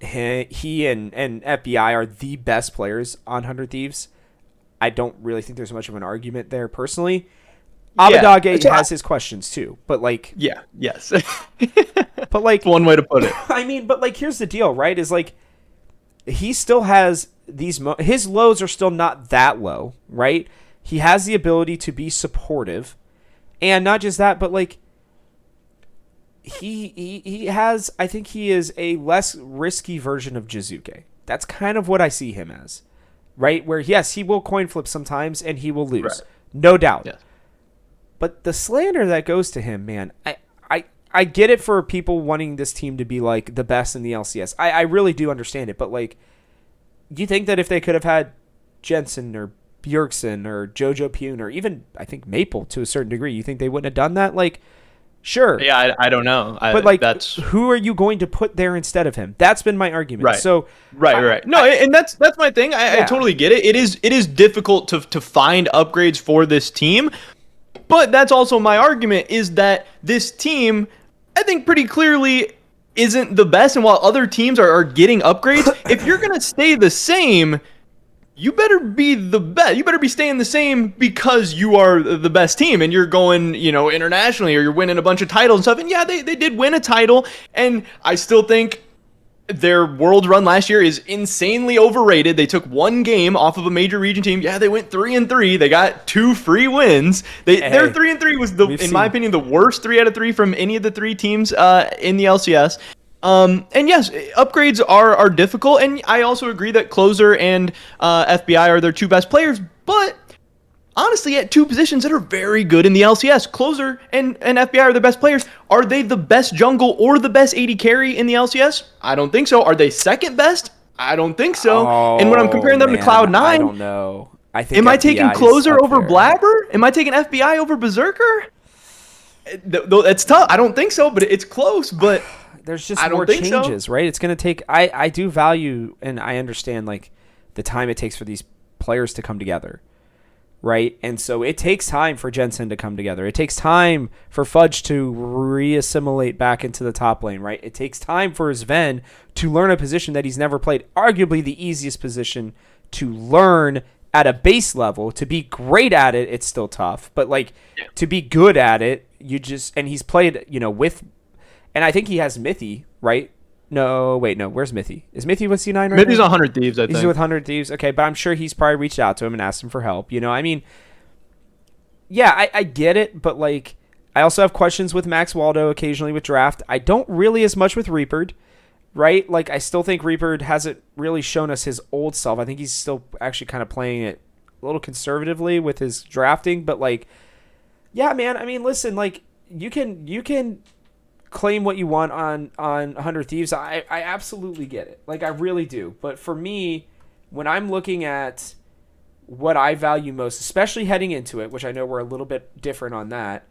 he and FBI are the best players on 100 Thieves. I don't really think there's much of an argument there personally. Abadage has his questions too, but like... Yeah, yes. But like... One way to put it. I mean, but like, here's the deal, right? Is like, he still has these... his lows are still not that low, right? He has the ability to be supportive. And not just that, but like... He has, I think he is a less risky version of Jizuke. That's kind of what I see him as, right? Where, yes, he will coin flip sometimes and he will lose. Right. No doubt. Yes. But the slander that goes to him, man, I get it for people wanting this team to be like the best in the LCS. I really do understand it. But like, do you think that if they could have had Jensen or Bjergsen or Jojo Pune or even, I think, Maple to a certain degree, you think they wouldn't have done that? Like, sure. Yeah, I don't know. But like, who are you going to put there instead of him? That's been my argument. Right. So right. No, and that's my thing. I totally get it. It is difficult to find upgrades for this team, but that's also my argument is that this team, I think, pretty clearly isn't the best. And while other teams are getting upgrades, if you're gonna stay the same, you better be the best. You better be staying the same because you are the best team and you're going, internationally, or you're winning a bunch of titles and stuff. And yeah, they did win a title. And I still think their world run last year is insanely overrated. They took one game off of a major region team. Yeah, they went 3-3. They got 2 free wins. Their 3-3 was my opinion, the worst 3 out of 3 from any of the 3 teams in the LCS. And yes, upgrades are difficult, and I also agree that Closer and FBI are their 2 best players, but honestly, at 2 positions that are very good in the LCS, Closer and FBI are the best players. Are they the best jungle or the best AD carry in the LCS? I don't think so. Are they second best? I don't think so. And when I'm comparing them to Cloud9, I don't know. I think am I taking Closer over Blabber? Am I taking FBI over Berserker? It's tough. I don't think so, but it's close, but... There's just more changes, right? It's going to take... I do value, and I understand, like, the time it takes for these players to come together, right? And so it takes time for Jensen to come together. It takes time for Fudge to re-assimilate back into the top lane, right? It takes time for Sven to learn a position that he's never played. Arguably the easiest position to learn at a base level. To be great at it, it's still tough. But, like, to be good at it, you just... And he's played, with... And I think he has Mithy, right? No, wait, no. Where's Mithy? Is Mithy with C9 right now? Mithy's on 100 Thieves, I think. He's with 100 Thieves. Okay, but I'm sure he's probably reached out to him and asked him for help. I mean, yeah, I get it, but, like, I also have questions with Max Waldo occasionally with Draft. I don't really as much with Reapered, right? Like, I still think Reapered hasn't really shown us his old self. I think he's still actually kind of playing it a little conservatively with his drafting, but like, yeah, man. I mean, listen, like you can claim what you want on 100 Thieves. I absolutely get it. Like I really do. But for me, when I'm looking at what I value most, especially heading into it, which I know we're a little bit different on that,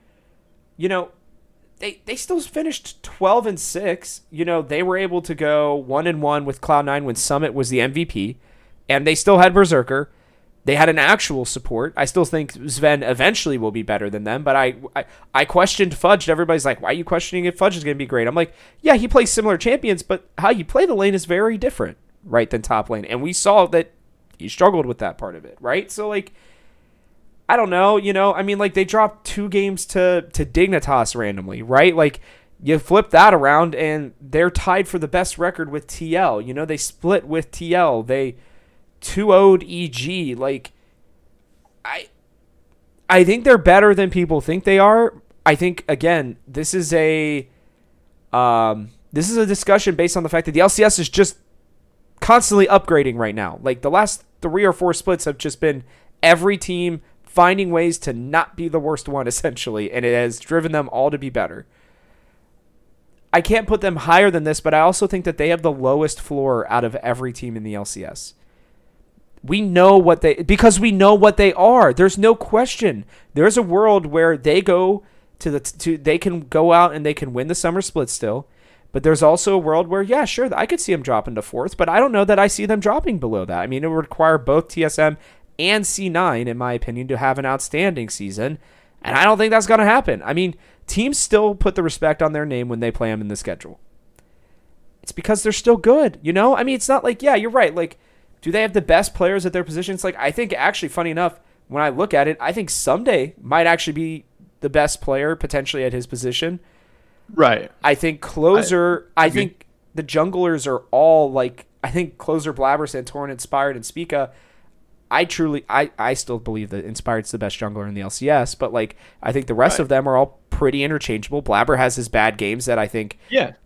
you know, they still finished 12-6. You know, they were able to go 1-1 with Cloud9 when Summit was the MVP, and they still had Berserker. They had an actual support. I still think Sven eventually will be better than them, but I questioned Fudge. Everybody's like, why are you questioning if Fudge is going to be great? I'm like, yeah, he plays similar champions, but how you play the lane is very different, right, than top lane. And we saw that he struggled with that part of it, right? So, like, I don't know, you know, I mean, like, they dropped 2 games to Dignitas randomly, right? Like, you flip that around, and they're tied for the best record with TL. You know, they split with TL. They 2-0'd EG. Like, I think they're better than people think they are. I think, again, this is a discussion based on the fact that the LCS is just constantly upgrading right now. Like, the last 3 or 4 splits have just been every team finding ways to not be the worst one, essentially, and it has driven them all to be better. I can't put them higher than this, but I also think that they have the lowest floor out of every team in the LCS. We know because we know what they are. There's no question. There's a world where they go they can go out and they can win the summer split still, but there's also a world where, yeah, sure, I could see them dropping to 4th, but I don't know that I see them dropping below that. I mean, it would require both TSM and C9, in my opinion, to have an outstanding season, and I don't think that's going to happen. I mean, teams still put the respect on their name when they play them in the schedule. It's because they're still good, you know? I mean, it's not like, yeah, you're right. Like, do they have the best players at their positions? Like, I think actually, funny enough, when I look at it, I think Someday might actually be the best player potentially at his position. Right. I think Closer, I think the junglers are all like, I think Closer, Blabber, Santorin, Inspired, and Spica. I still believe that Inspired's the best jungler in the LCS, but like I think the rest of them are all pretty interchangeable. Blabber has his bad games that I think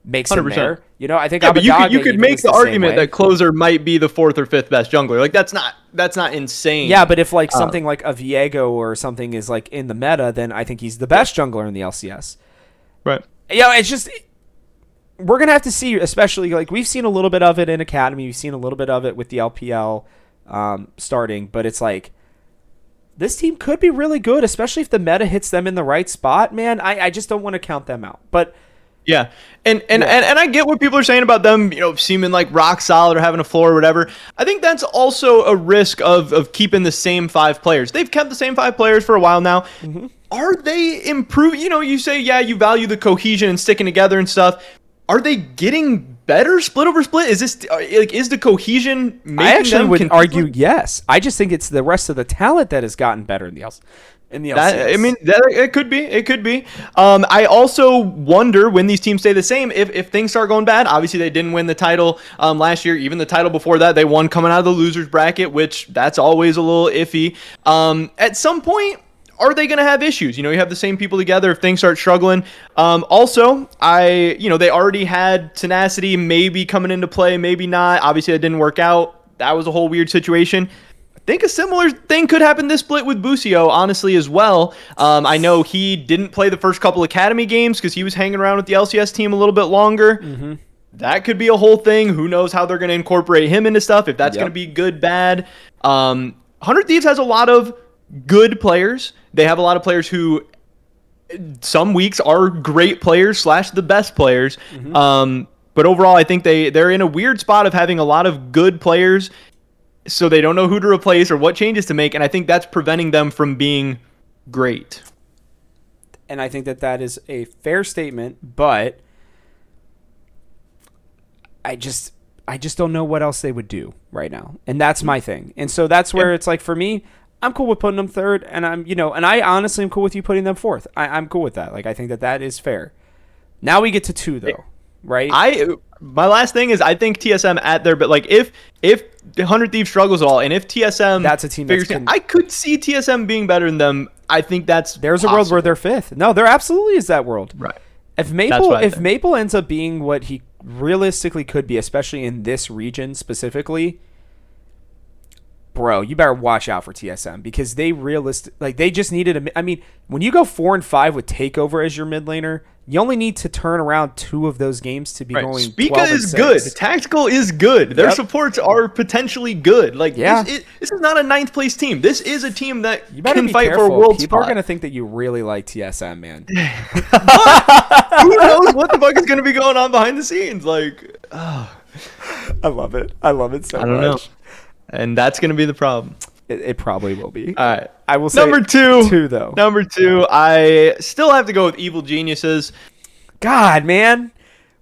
makes 100%. Him there. You know, I think but you could make the argument that Closer might be the 4th or 5th best jungler. Like that's not insane. Yeah, but if like something like a Viego or something is like in the meta, then I think he's the best jungler in the LCS. Right. Yeah, it's just we're gonna have to see, especially like we've seen a little bit of it in Academy, we've seen a little bit of it with the LPL. Starting, but it's like this team could be really good, especially if the meta hits them in the right spot. Man, I just don't want to count them out. But yeah, and I get what people are saying about them, you know, seeming like rock solid or having a floor or whatever. I think that's also a risk of keeping the same 5 players. They've kept the same 5 players for a while now. Mm-hmm. Are they improving? You know, you say, yeah, you value the cohesion and sticking together and stuff. Are they getting better split over split? Is this like is the cohesion making I actually them would argue yes. I just think it's the rest of the talent that has gotten better in the LCS. I mean, it could be. It could be. I also wonder when these teams stay the same, if things start going bad. Obviously, they didn't win the title last year. Even the title before that, they won coming out of the losers bracket, which that's always a little iffy. At some point, are they going to have issues? You know, you have the same people together if things start struggling. Also, they already had Tenacity maybe coming into play, maybe not. Obviously, that didn't work out. That was a whole weird situation. I think a similar thing could happen this split with Busio, honestly, as well. I know he didn't play the first couple Academy games because he was hanging around with the LCS team a little bit longer. Mm-hmm. That could be a whole thing. Who knows how they're going to incorporate him into stuff, if that's going to be good, bad. 100 Thieves has a lot of good players. They have a lot of players who some weeks are great players / the best players. Mm-hmm. But overall, I think they're in a weird spot of having a lot of good players, so they don't know who to replace or what changes to make, and I think that's preventing them from being great. And I think that is a fair statement, but I just don't know what else they would do right now, and that's my thing. And so that's where it's like, for me, I'm cool with putting them 3rd, and and I honestly am cool with you putting them 4th. I'm cool with that. Like, I think that is fair. Now we get to 2, though, right? My last thing is I think TSM at their, but like if 100 Thieves struggles at all, and if TSM that's a team I could see TSM being better than them. I think there's a world where they're 5th. No, there absolutely is that world. Right. If Maple ends up being what he realistically could be, especially in this region specifically, bro, you better watch out for TSM because they they just needed I mean, when you go 4-5 with Takeover as your mid laner, you only need to turn around 2 of those games to be going. Spica is good. Tactical is good. Their supports are potentially good. Like, this is not a 9th place team. This is a team that can fight for a world spot. People are gonna think that you really like TSM, man. Who knows what the fuck is gonna be going on behind the scenes? Like, I love it. I love it so much. I don't know. And that's going to be the problem. It probably will be. All right. I will say number two, though. Number 2, I still have to go with Evil Geniuses. God, man.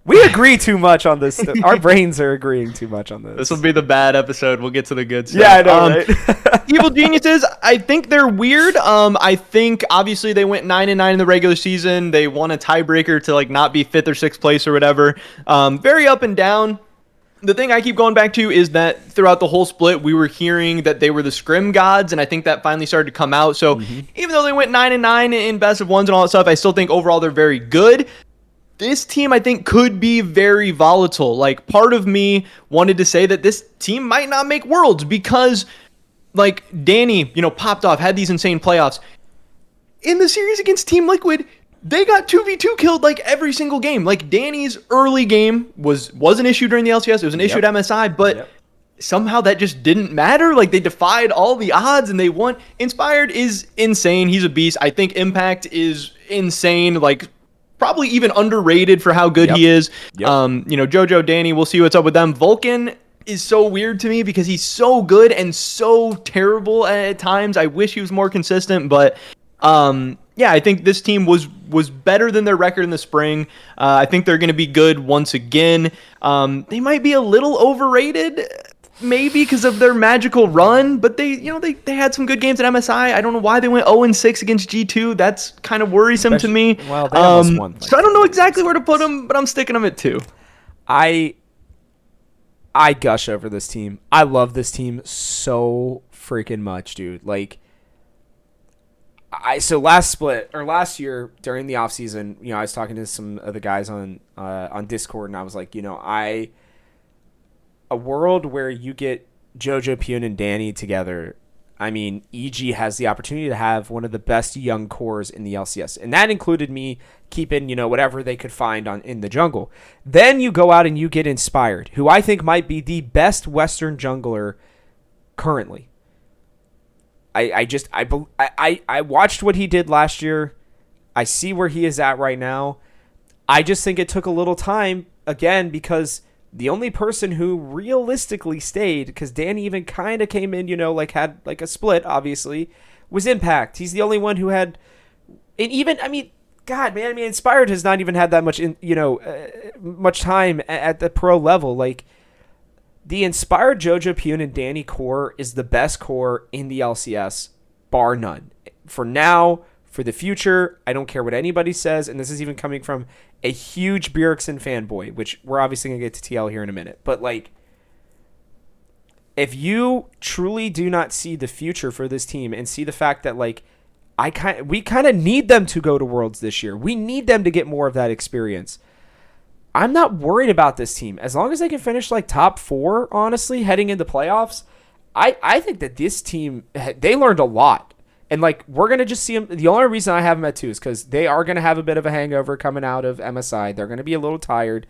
We agree too much on this. Our brains are agreeing too much on this. This will be the bad episode. We'll get to the good stuff. Yeah, I know, right? Evil Geniuses, I think they're weird. I think, obviously, they went 9-9 in the regular season. They won a tiebreaker to, like, not be 5th or 6th place or whatever. Very up and down. The thing I keep going back to is that throughout the whole split, we were hearing that they were the scrim gods, and I think that finally started to come out. So even though they went 9-9 in best of ones and all that stuff, I still think overall they're very good. This team, I think, could be very volatile. Like, part of me wanted to say that this team might not make Worlds because, like, Danny, popped off, had these insane playoffs. In the series against Team Liquid, they got 2v2 killed like every single game. Like, Danny's early game was an issue during the LCS. It was an issue at MSI, but somehow that just didn't matter. Like, they defied all the odds and they won. Inspired is insane. He's a beast. I think Impact is insane. Like, probably even underrated for how good he is. Jojo, Danny, we'll see what's up with them. Vulcan is so weird to me because he's so good and so terrible at times. I wish he was more consistent, but I think this team was better than their record in the spring. I think they're going to be good once again. They might be a little overrated, maybe because of their magical run, but they had some good games at MSI. I don't know why they went 0-6 against G2. That's kind of worrisome to me. Well, they almost won. So I don't know exactly where to put them, but I'm sticking them at 2. I gush over this team. I love this team so freaking much, dude. Like, last year during the offseason, I was talking to some of the guys on Discord, and I was like, a world where you get Jojo, Pune, and Danny together. I mean, EG has the opportunity to have one of the best young cores in the LCS, and that included me keeping whatever they could find in the jungle. Then you go out and you get Inspired, who I think might be the best Western jungler currently. I watched what he did last year. I see where he is at right now. I just think it took a little time, again, because the only person who realistically stayed, because Danny even kind of came in, had like a split, obviously, was Impact. He's the only one who had, and even, God, man, Inspired has not even had that much, much time at the pro level. Like, the Inspired Jojo, Pune, and Danny core is the best core in the LCS, bar none. For now, for the future, I don't care what anybody says, and this is even coming from a huge Bjergsen fanboy, which we're obviously going to get to TL here in a minute. But, like, if you truly do not see the future for this team and see the fact that, like, we kind of need them to go to Worlds this year. We need them to get more of that experience. I'm not worried about this team. As long as they can finish like top 4, honestly, heading into playoffs, I think that this team, they learned a lot. And like, we're going to just see them. The only reason I have them at 2 is because they are going to have a bit of a hangover coming out of MSI. They're going to be a little tired.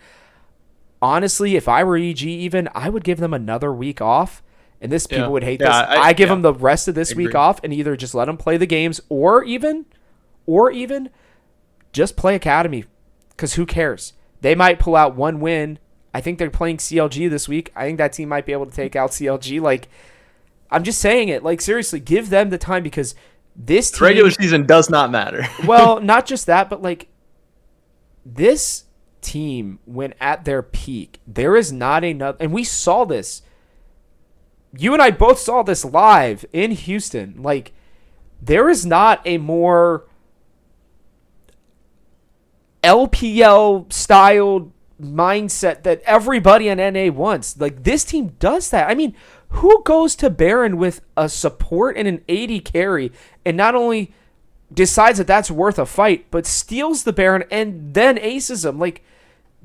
Honestly, if I were EG even, I would give them another week off. And people would hate this. I give them the rest of this week off and either just let them play the games or even just play Academy. Because who cares? They might pull out one win. I think they're playing CLG this week. I think that team might be able to take out CLG. Like, I'm just saying it. Like, seriously, give them the time because this team... Regular season does not matter. Well, not just that, but, like, this team, when at their peak, there is not another... And we saw this. You and I both saw this live in Houston. Like, there is not a more... LPL-styled mindset that everybody in NA wants. Like, this team does that. I mean, who goes to Baron with a support and an AD carry and not only decides that that's worth a fight, but steals the Baron and then aces him? Like,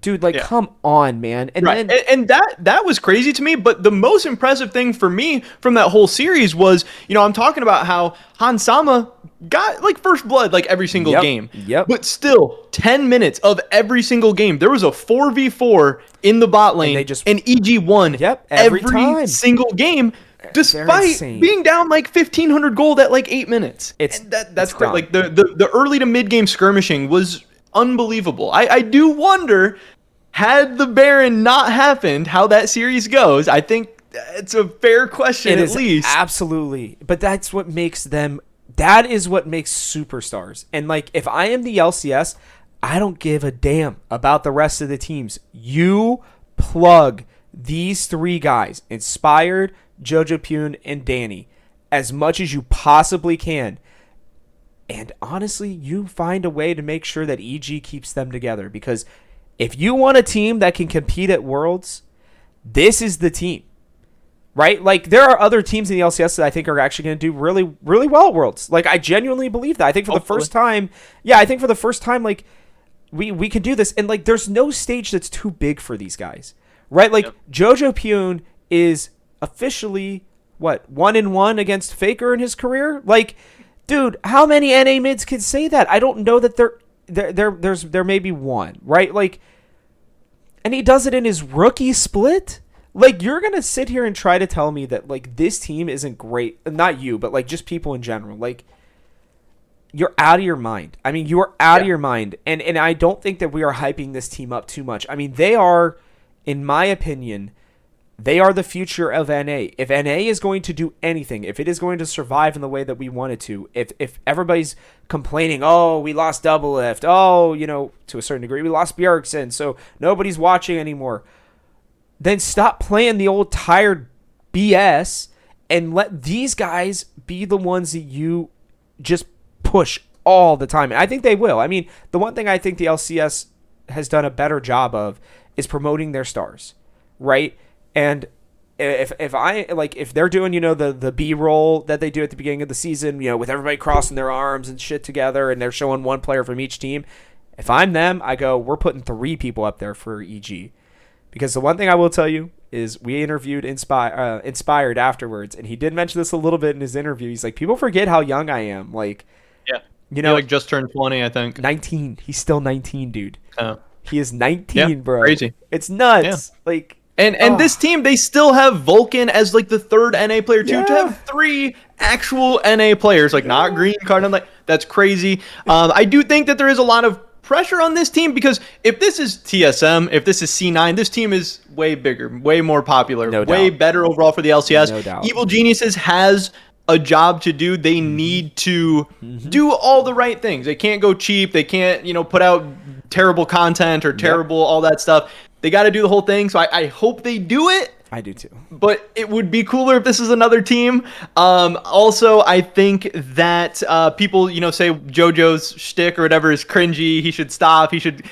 Dude, like, come on, man. And right. then And that was crazy to me. But the most impressive thing for me from that whole series was, I'm talking about how Hansama got like first blood like every single game. Yep. But still, 10 minutes of every single game, there was a 4v4 in the bot lane, and EG won every time. Single game. Despite being down like 1,500 gold at like 8 minutes. That's great. Like the early to mid game skirmishing was unbelievable. I do wonder, had the Baron not happened, how that series goes. I think it's a fair question at least. Absolutely. But that's what makes them, that is what makes superstars. And like, if I am the LCS, I don't give a damn about the rest of the teams. You plug these 3 guys, Inspired, Jojo Pune, and Danny, as much as you possibly can. And honestly, you find a way to make sure that EG keeps them together. Because if you want a team that can compete at Worlds, this is the team. Right? Like, there are other teams in the LCS that I think are actually going to do really, really well at Worlds. Like, I genuinely believe that. I think for the first time, like, we can do this. And, like, there's no stage that's too big for these guys. Right? Like, Jojo Pune is officially, 1-1 against Faker in his career? Like, dude, how many NA mids can say that? I don't know that there may be one, right? Like, and he does it in his rookie split? Like, you're going to sit here and try to tell me that, like, this team isn't great. Not you, but, like, just people in general. Like, you're out of your mind. I mean, you are out of your mind. And I don't think that we are hyping this team up too much. I mean, they are, in my opinion, they are the future of NA. If NA is going to do anything, if it is going to survive in the way that we want it to, if everybody's complaining, oh, we lost Double Lift, oh, to a certain degree, we lost Bjergsen, so nobody's watching anymore, then stop playing the old tired BS and let these guys be the ones that you just push all the time. And I think they will. I mean, the one thing I think the LCS has done a better job of is promoting their stars, right? And if they're doing, the B-roll that they do at the beginning of the season, with everybody crossing their arms and shit together, and they're showing one player from each team, if I'm them, I go, we're putting 3 people up there for EG. Because the one thing I will tell you is we interviewed Inspired afterwards, and he did mention this a little bit in his interview. He's like, people forget how young I am. Like, he like just turned 20, I think. 19. He's still 19, dude. Oh. He is 19, bro. Crazy. It's nuts. Yeah. Like, And this team, they still have Vulcan as like the 3rd NA player too. To have 3 actual NA players, like not green card, I'm like, that's crazy. I do think that there is a lot of pressure on this team because if this is TSM, if this is C9, this team is way bigger, way more popular, way better overall for the LCS. No doubt. Evil Geniuses has a job to do. They need to do all the right things. They can't go cheap. They can't, put out terrible content or terrible all that stuff. They got to do the whole thing. So I hope they do it. I do too. But it would be cooler if this is another team. Also, I think that people, say JoJo's shtick or whatever is cringy. He should stop. He should.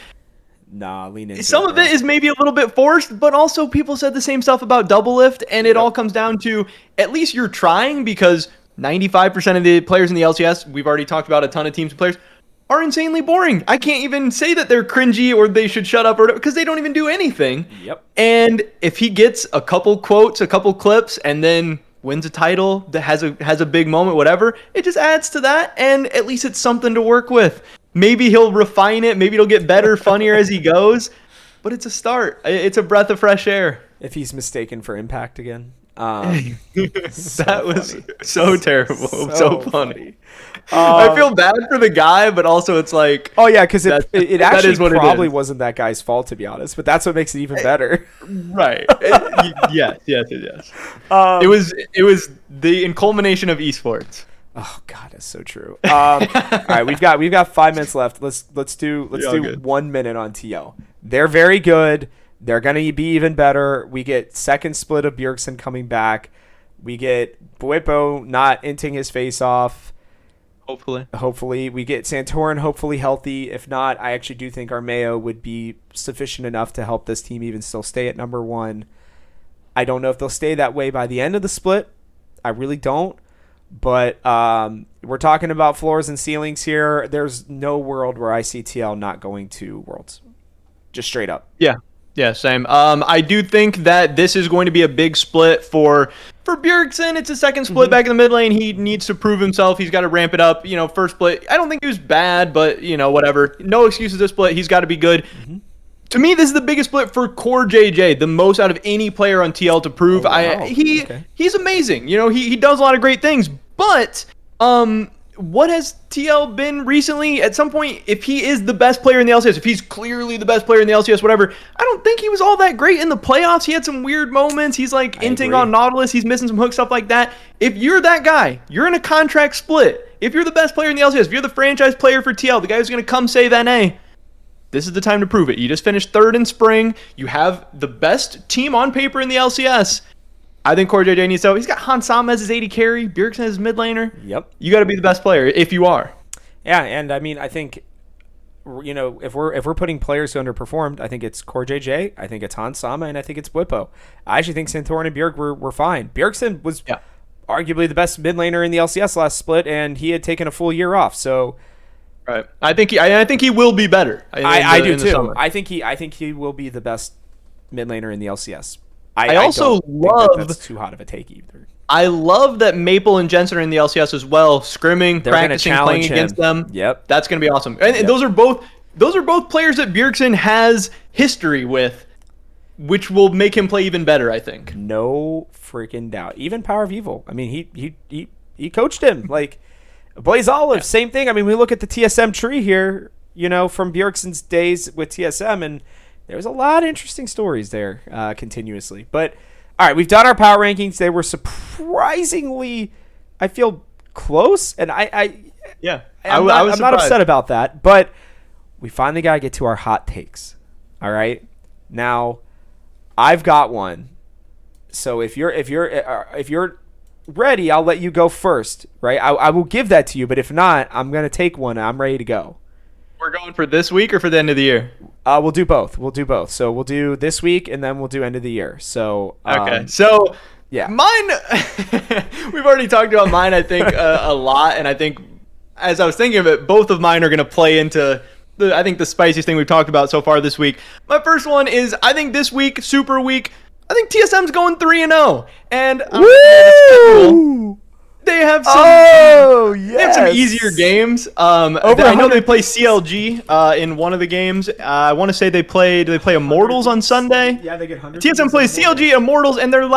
Nah, lean into Some of it is maybe a little bit forced, but also people said the same stuff about Double Lift, and it all comes down to at least you're trying because 95% of the players in the LCS, we've already talked about a ton of teams and players, are insanely boring. I can't even say that they're cringy or they should shut up or because they don't even do anything. Yep. And if he gets a couple quotes, a couple clips, and then wins a title that has a big moment, whatever, it just adds to that, and at least it's something to work with. Maybe he'll refine it. Maybe it'll get better, funnier as he goes. But it's a start. It's a breath of fresh air. If he's mistaken for Impact again. That was so terrible. So funny. I feel bad for the guy, but also it's like... Oh, yeah, because it actually probably wasn't that guy's fault, to be honest. But that's what makes it even better. Right. Yes. It was the culmination of esports. Oh God, that's so true. All right, we've got 5 minutes left. Let's do 1 minute on TL. They're very good. They're gonna be even better. We get second split of Bjergsen coming back. We get Buepo not inting his face off. Hopefully, we get Santorin hopefully healthy. If not, I actually do think Armeo would be sufficient enough to help this team even still stay at number 1. I don't know if they'll stay that way by the end of the split. I really don't. But we're talking about floors and ceilings here. There's no world where I see TL not going to Worlds. just straight up. Yeah, same. I do think that this is going to be a big split for Bjergsen. It's a second split back in the mid lane. He needs to prove himself. He's got to ramp it up. First split, I don't think he was bad, but whatever. No excuses this split. He's got to be good. To me, this is the biggest split for core JJ, the most out of any player on TL to prove. Oh, wow. He's amazing. He does a lot of great things, but what has TL been recently? At some point, if he is the best player in the LCS, if he's clearly the best player in the LCS, whatever, I don't think he was all that great in the playoffs. He had some weird moments. He's like inting on Nautilus. He's missing some hook stuff like that. If you're that guy, you're in a contract split. If you're the best player in the LCS, if you're the franchise player for TL, the guy who's going to come save NA, this is the time to prove it. You just finished third in spring. You have the best team on paper in the LCS. I think Core JJ needs to. He's got Hansama as his AD carry, Bjergsen as his mid laner. Yep. You got to be the best player if you are. Yeah, and I mean, I think, if we're putting players who underperformed, I think it's Core JJ, I think it's Hansama, and I think it's Bwipo. I actually think Santorin and Bjerg were fine. Bjergsen was arguably the best mid laner in the LCS last split, and he had taken a full year off. So, right. I think he will be better. I do too. I think he will be the best mid laner in the LCS. I also love that's too hot of a take either. I love that Maple and Jensen are in the LCS as well, scrimming, practicing, playing against them. Yep, that's going to be awesome. And those are both players that Bjergsen has history with, which will make him play even better, I think. No freaking doubt. Even Power of Evil. I mean, he coached him. Like Blaze Olive, same thing. I mean, we look at the TSM tree here, from Bjergsen's days with TSM, and there was a lot of interesting stories there continuously. But, all right, we've done our power rankings. They were surprisingly, I feel, close. And I'm not upset about that. But we finally got to get to our hot takes. All right? Now, I've got one. So if you're ready, I'll let you go first, right? I will give that to you. But if not, I'm going to take one. I'm ready to go. We're going for this week or for the end of the year? We'll do both. So we'll do this week and then we'll do end of the year. So okay. So yeah, mine. We've already talked about mine. I think a lot, and I think as I was thinking of it, both of mine are going to play into the spiciest thing we've talked about so far this week. My first one is I think this week, super week. I think TSM's going 3-0, and they have some. They have some easier games. I know they play CLG in one of the games. I want to say they play Immortals on Sunday. Yeah, they get 100. TSM plays CLG, Immortals, and their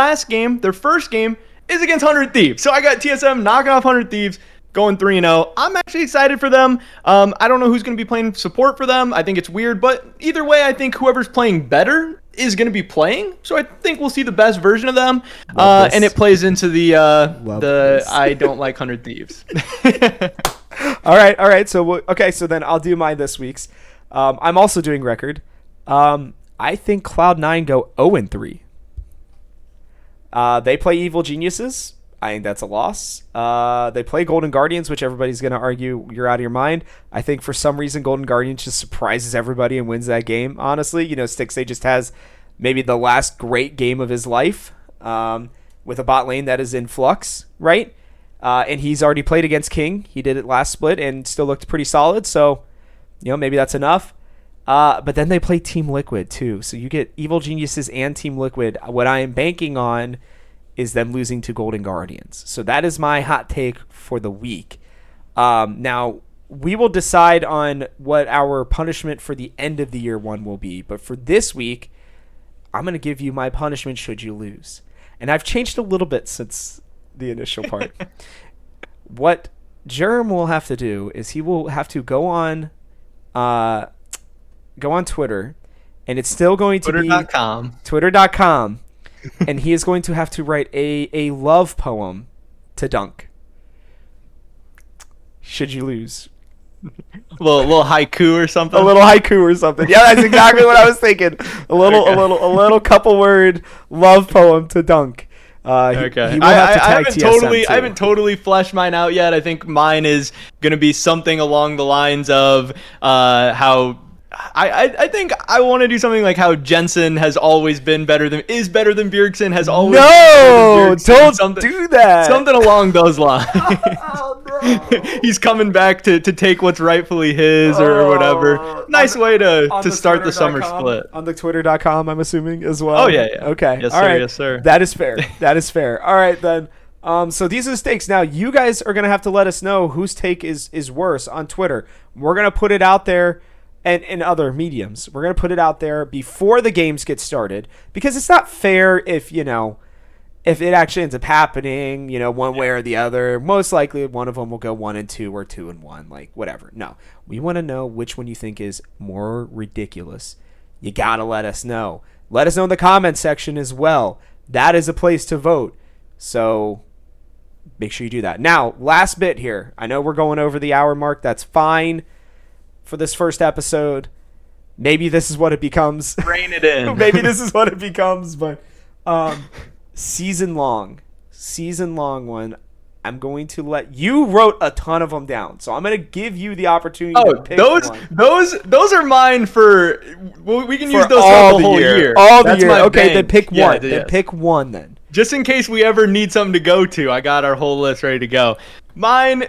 first game is against 100 Thieves. So I got TSM knocking off 100 Thieves, going 3-0. I'm actually excited for them. I don't know who's going to be playing support for them. I think it's weird, but either way, I think whoever's playing better is going to be playing. So I think we'll see the best version of them. And it plays into the I don't like 100 Thieves. All right. So so then I'll do mine this week's. I'm also doing record. I think Cloud9 go 0-3. They play Evil Geniuses. I think that's a loss. They play Golden Guardians, which everybody's going to argue you're out of your mind. I think for some reason Golden Guardians just surprises everybody and wins that game, honestly. Stixxay just has maybe the last great game of his life with a bot lane that is in flux, right? And he's already played against King. He did it last split and still looked pretty solid, so maybe that's enough. But then they play Team Liquid, too. So you get Evil Geniuses and Team Liquid. What I am banking on is them losing to Golden Guardians. So that is my hot take for the week. Now, we will decide on what our punishment for the end of the year one will be. But for this week, I'm going to give you my punishment should you lose. And I've changed a little bit since the initial part. What Jerm will have to do is he will have to go on Twitter, and it's still going to be Twitter.com. And he is going to have to write a love poem to Dunk. Should you lose? A little haiku or something? A little haiku or something. Yeah, that's exactly what I was thinking. A little couple word love poem to Dunk. Okay. He will have to tag I haven't totally fleshed mine out yet. I think mine is going to be something along the lines of how I think I want to do something like how Jensen has always been better than Bjergsen has always. No, been don't do that. Something along those lines. Oh no. He's coming back to take what's rightfully his or whatever. Nice way to start the summer split. On the twitter.com, I'm assuming, as well. Oh, yeah. Okay. Yes, all sir. right. Yes, sir. That is fair. That is fair. All right, then. So these are the stakes. Now, you guys are going to have to let us know whose take is worse on Twitter. We're going to put it out there and in other mediums. We're going to put it out there before the games get started, because it's not fair if it actually ends up happening, one way or the other. Most likely one of them will go 1-2 or 2-1, like whatever. No, we want to know which one you think is more ridiculous. You got to let us know. Let us know in the comments section as well. That is a place to vote. So make sure you do that. Now, last bit here. I know we're going over the hour mark. That's fine for this first episode. Maybe this is what it becomes. Rein it in. Maybe this is what it becomes, but season long one. I'm going to let you wrote a ton of them down, so I'm going to give you the opportunity to pick one. Those are mine for. We can use those all for the whole year. All the That's year. Okay, bank. then pick one. Yeah, Then pick one. Then just in case we ever need something to go to, I got our whole list ready to go. Mine.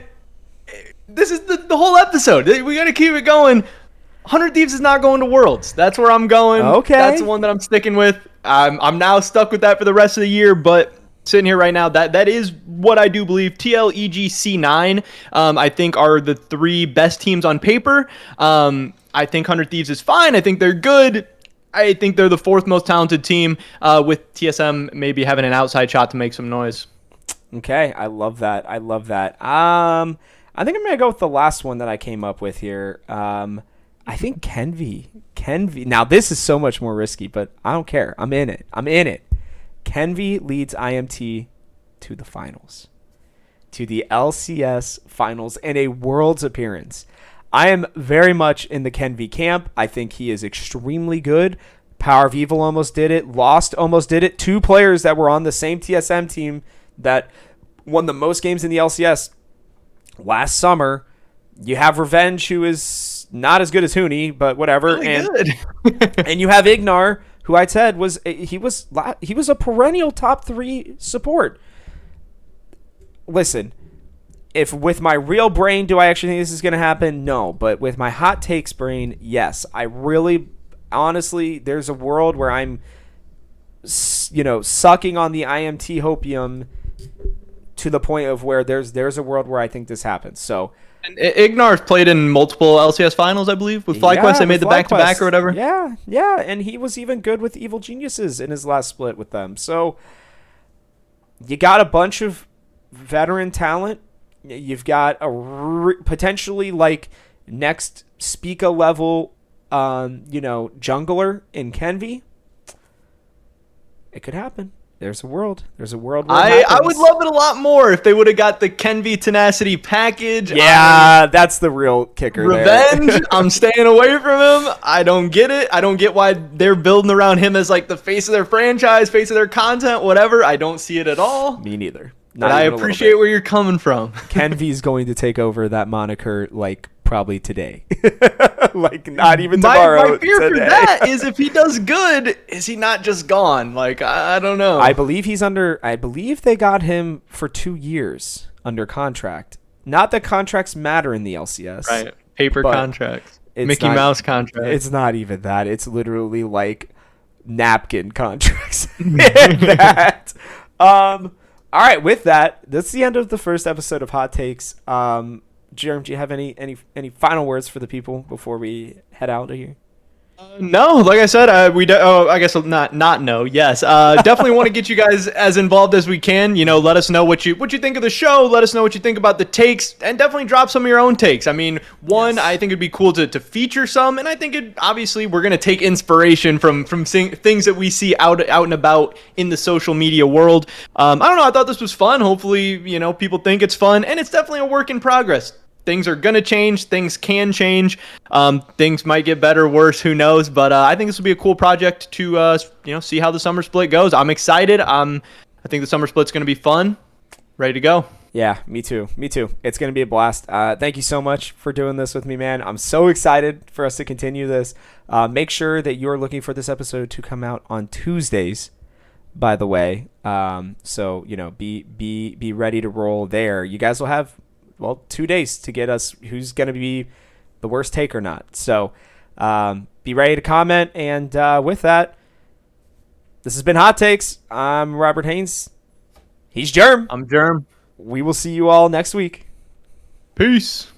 This is the whole episode. We got to keep it going. 100 Thieves is not going to Worlds. That's where I'm going. Okay. That's the one that I'm sticking with. I'm now stuck with that for the rest of the year, but sitting here right now, that is what I do believe. TL, EG, C9, I think are the three best teams on paper. I think 100 Thieves is fine. I think they're good. I think they're the fourth most talented team, with TSM maybe having an outside shot to make some noise. Okay, I love that. I think I'm gonna go with the last one that I came up with here. I think Kenvi. Now this is so much more risky, but I don't care. I'm in it. Kenvi leads IMT to the finals, to the LCS finals, and a Worlds appearance. I am very much in the Kenvi camp. I think he is extremely good. Power of Evil almost did it. Lost almost did it. Two players that were on the same TSM team that won the most games in the LCS last summer. You have Revenge, who is not as good as Huni, but whatever. Really good. And you have Ignar, who I said was a perennial top 3 support. Listen, if with my real brain do I actually think this is going to happen? No, but with my hot takes brain, yes. I really, honestly, there's a world where I'm, sucking on the IMT hopium to the point of where there's a world where I think this happens. So. And Ignar's played in multiple LCS finals, I believe, with FlyQuest. They made the back-to-back or whatever. Yeah, and he was even good with Evil Geniuses in his last split with them. So you got a bunch of veteran talent. You've got a potentially like next Spica level, jungler in Kenvi. It could happen. There's a world. Where I would love it a lot more if they would have got the Kenvi Tenacity package. Yeah, that's the real kicker. Revenge. I'm staying away from him. I don't get it. I don't get why they're building around him as like the face of their franchise, face of their content, whatever. I don't see it at all. Me neither. But I appreciate where you're coming from. Kenvi's going to take over that moniker like probably today. Like not even tomorrow. My fear today. for that is if he does good, is he not just gone? Like, I don't know. I believe they got him for 2 years under contract. Not that contracts matter in the LCS. Right. Paper contracts. Mickey Mouse contract. It's not even that. It's literally like napkin contracts. That. All right, with that, that's the end of the first episode of Hot Takes. Jerm, do you have any final words for the people before we head out of here? No, like I said, I guess not no. Yes, definitely want to get you guys as involved as we can. Let us know what you think of the show. Let us know what you think about the takes, and definitely drop some of your own takes. I mean, yes. I think it'd be cool to feature some, and I think obviously we're gonna take inspiration from things that we see out and about in the social media world. I don't know. I thought this was fun. Hopefully, people think it's fun, and it's definitely a work in progress. Things are going to change. Things can change. Things might get better, worse. Who knows? But I think this will be a cool project to, see how the summer split goes. I'm excited. I think the summer split's going to be fun. Ready to go. Yeah, me too. It's going to be a blast. Thank you so much for doing this with me, man. I'm so excited for us to continue this. Make sure that you're looking for this episode to come out on Tuesdays, by the way. So, be ready to roll there. You guys will have well, 2 days to get us who's going to be the worst take or not. So be ready to comment. And with that, this has been Hot Takes. I'm Robert Haynes. He's Jerm. I'm Jerm. We will see you all next week. Peace.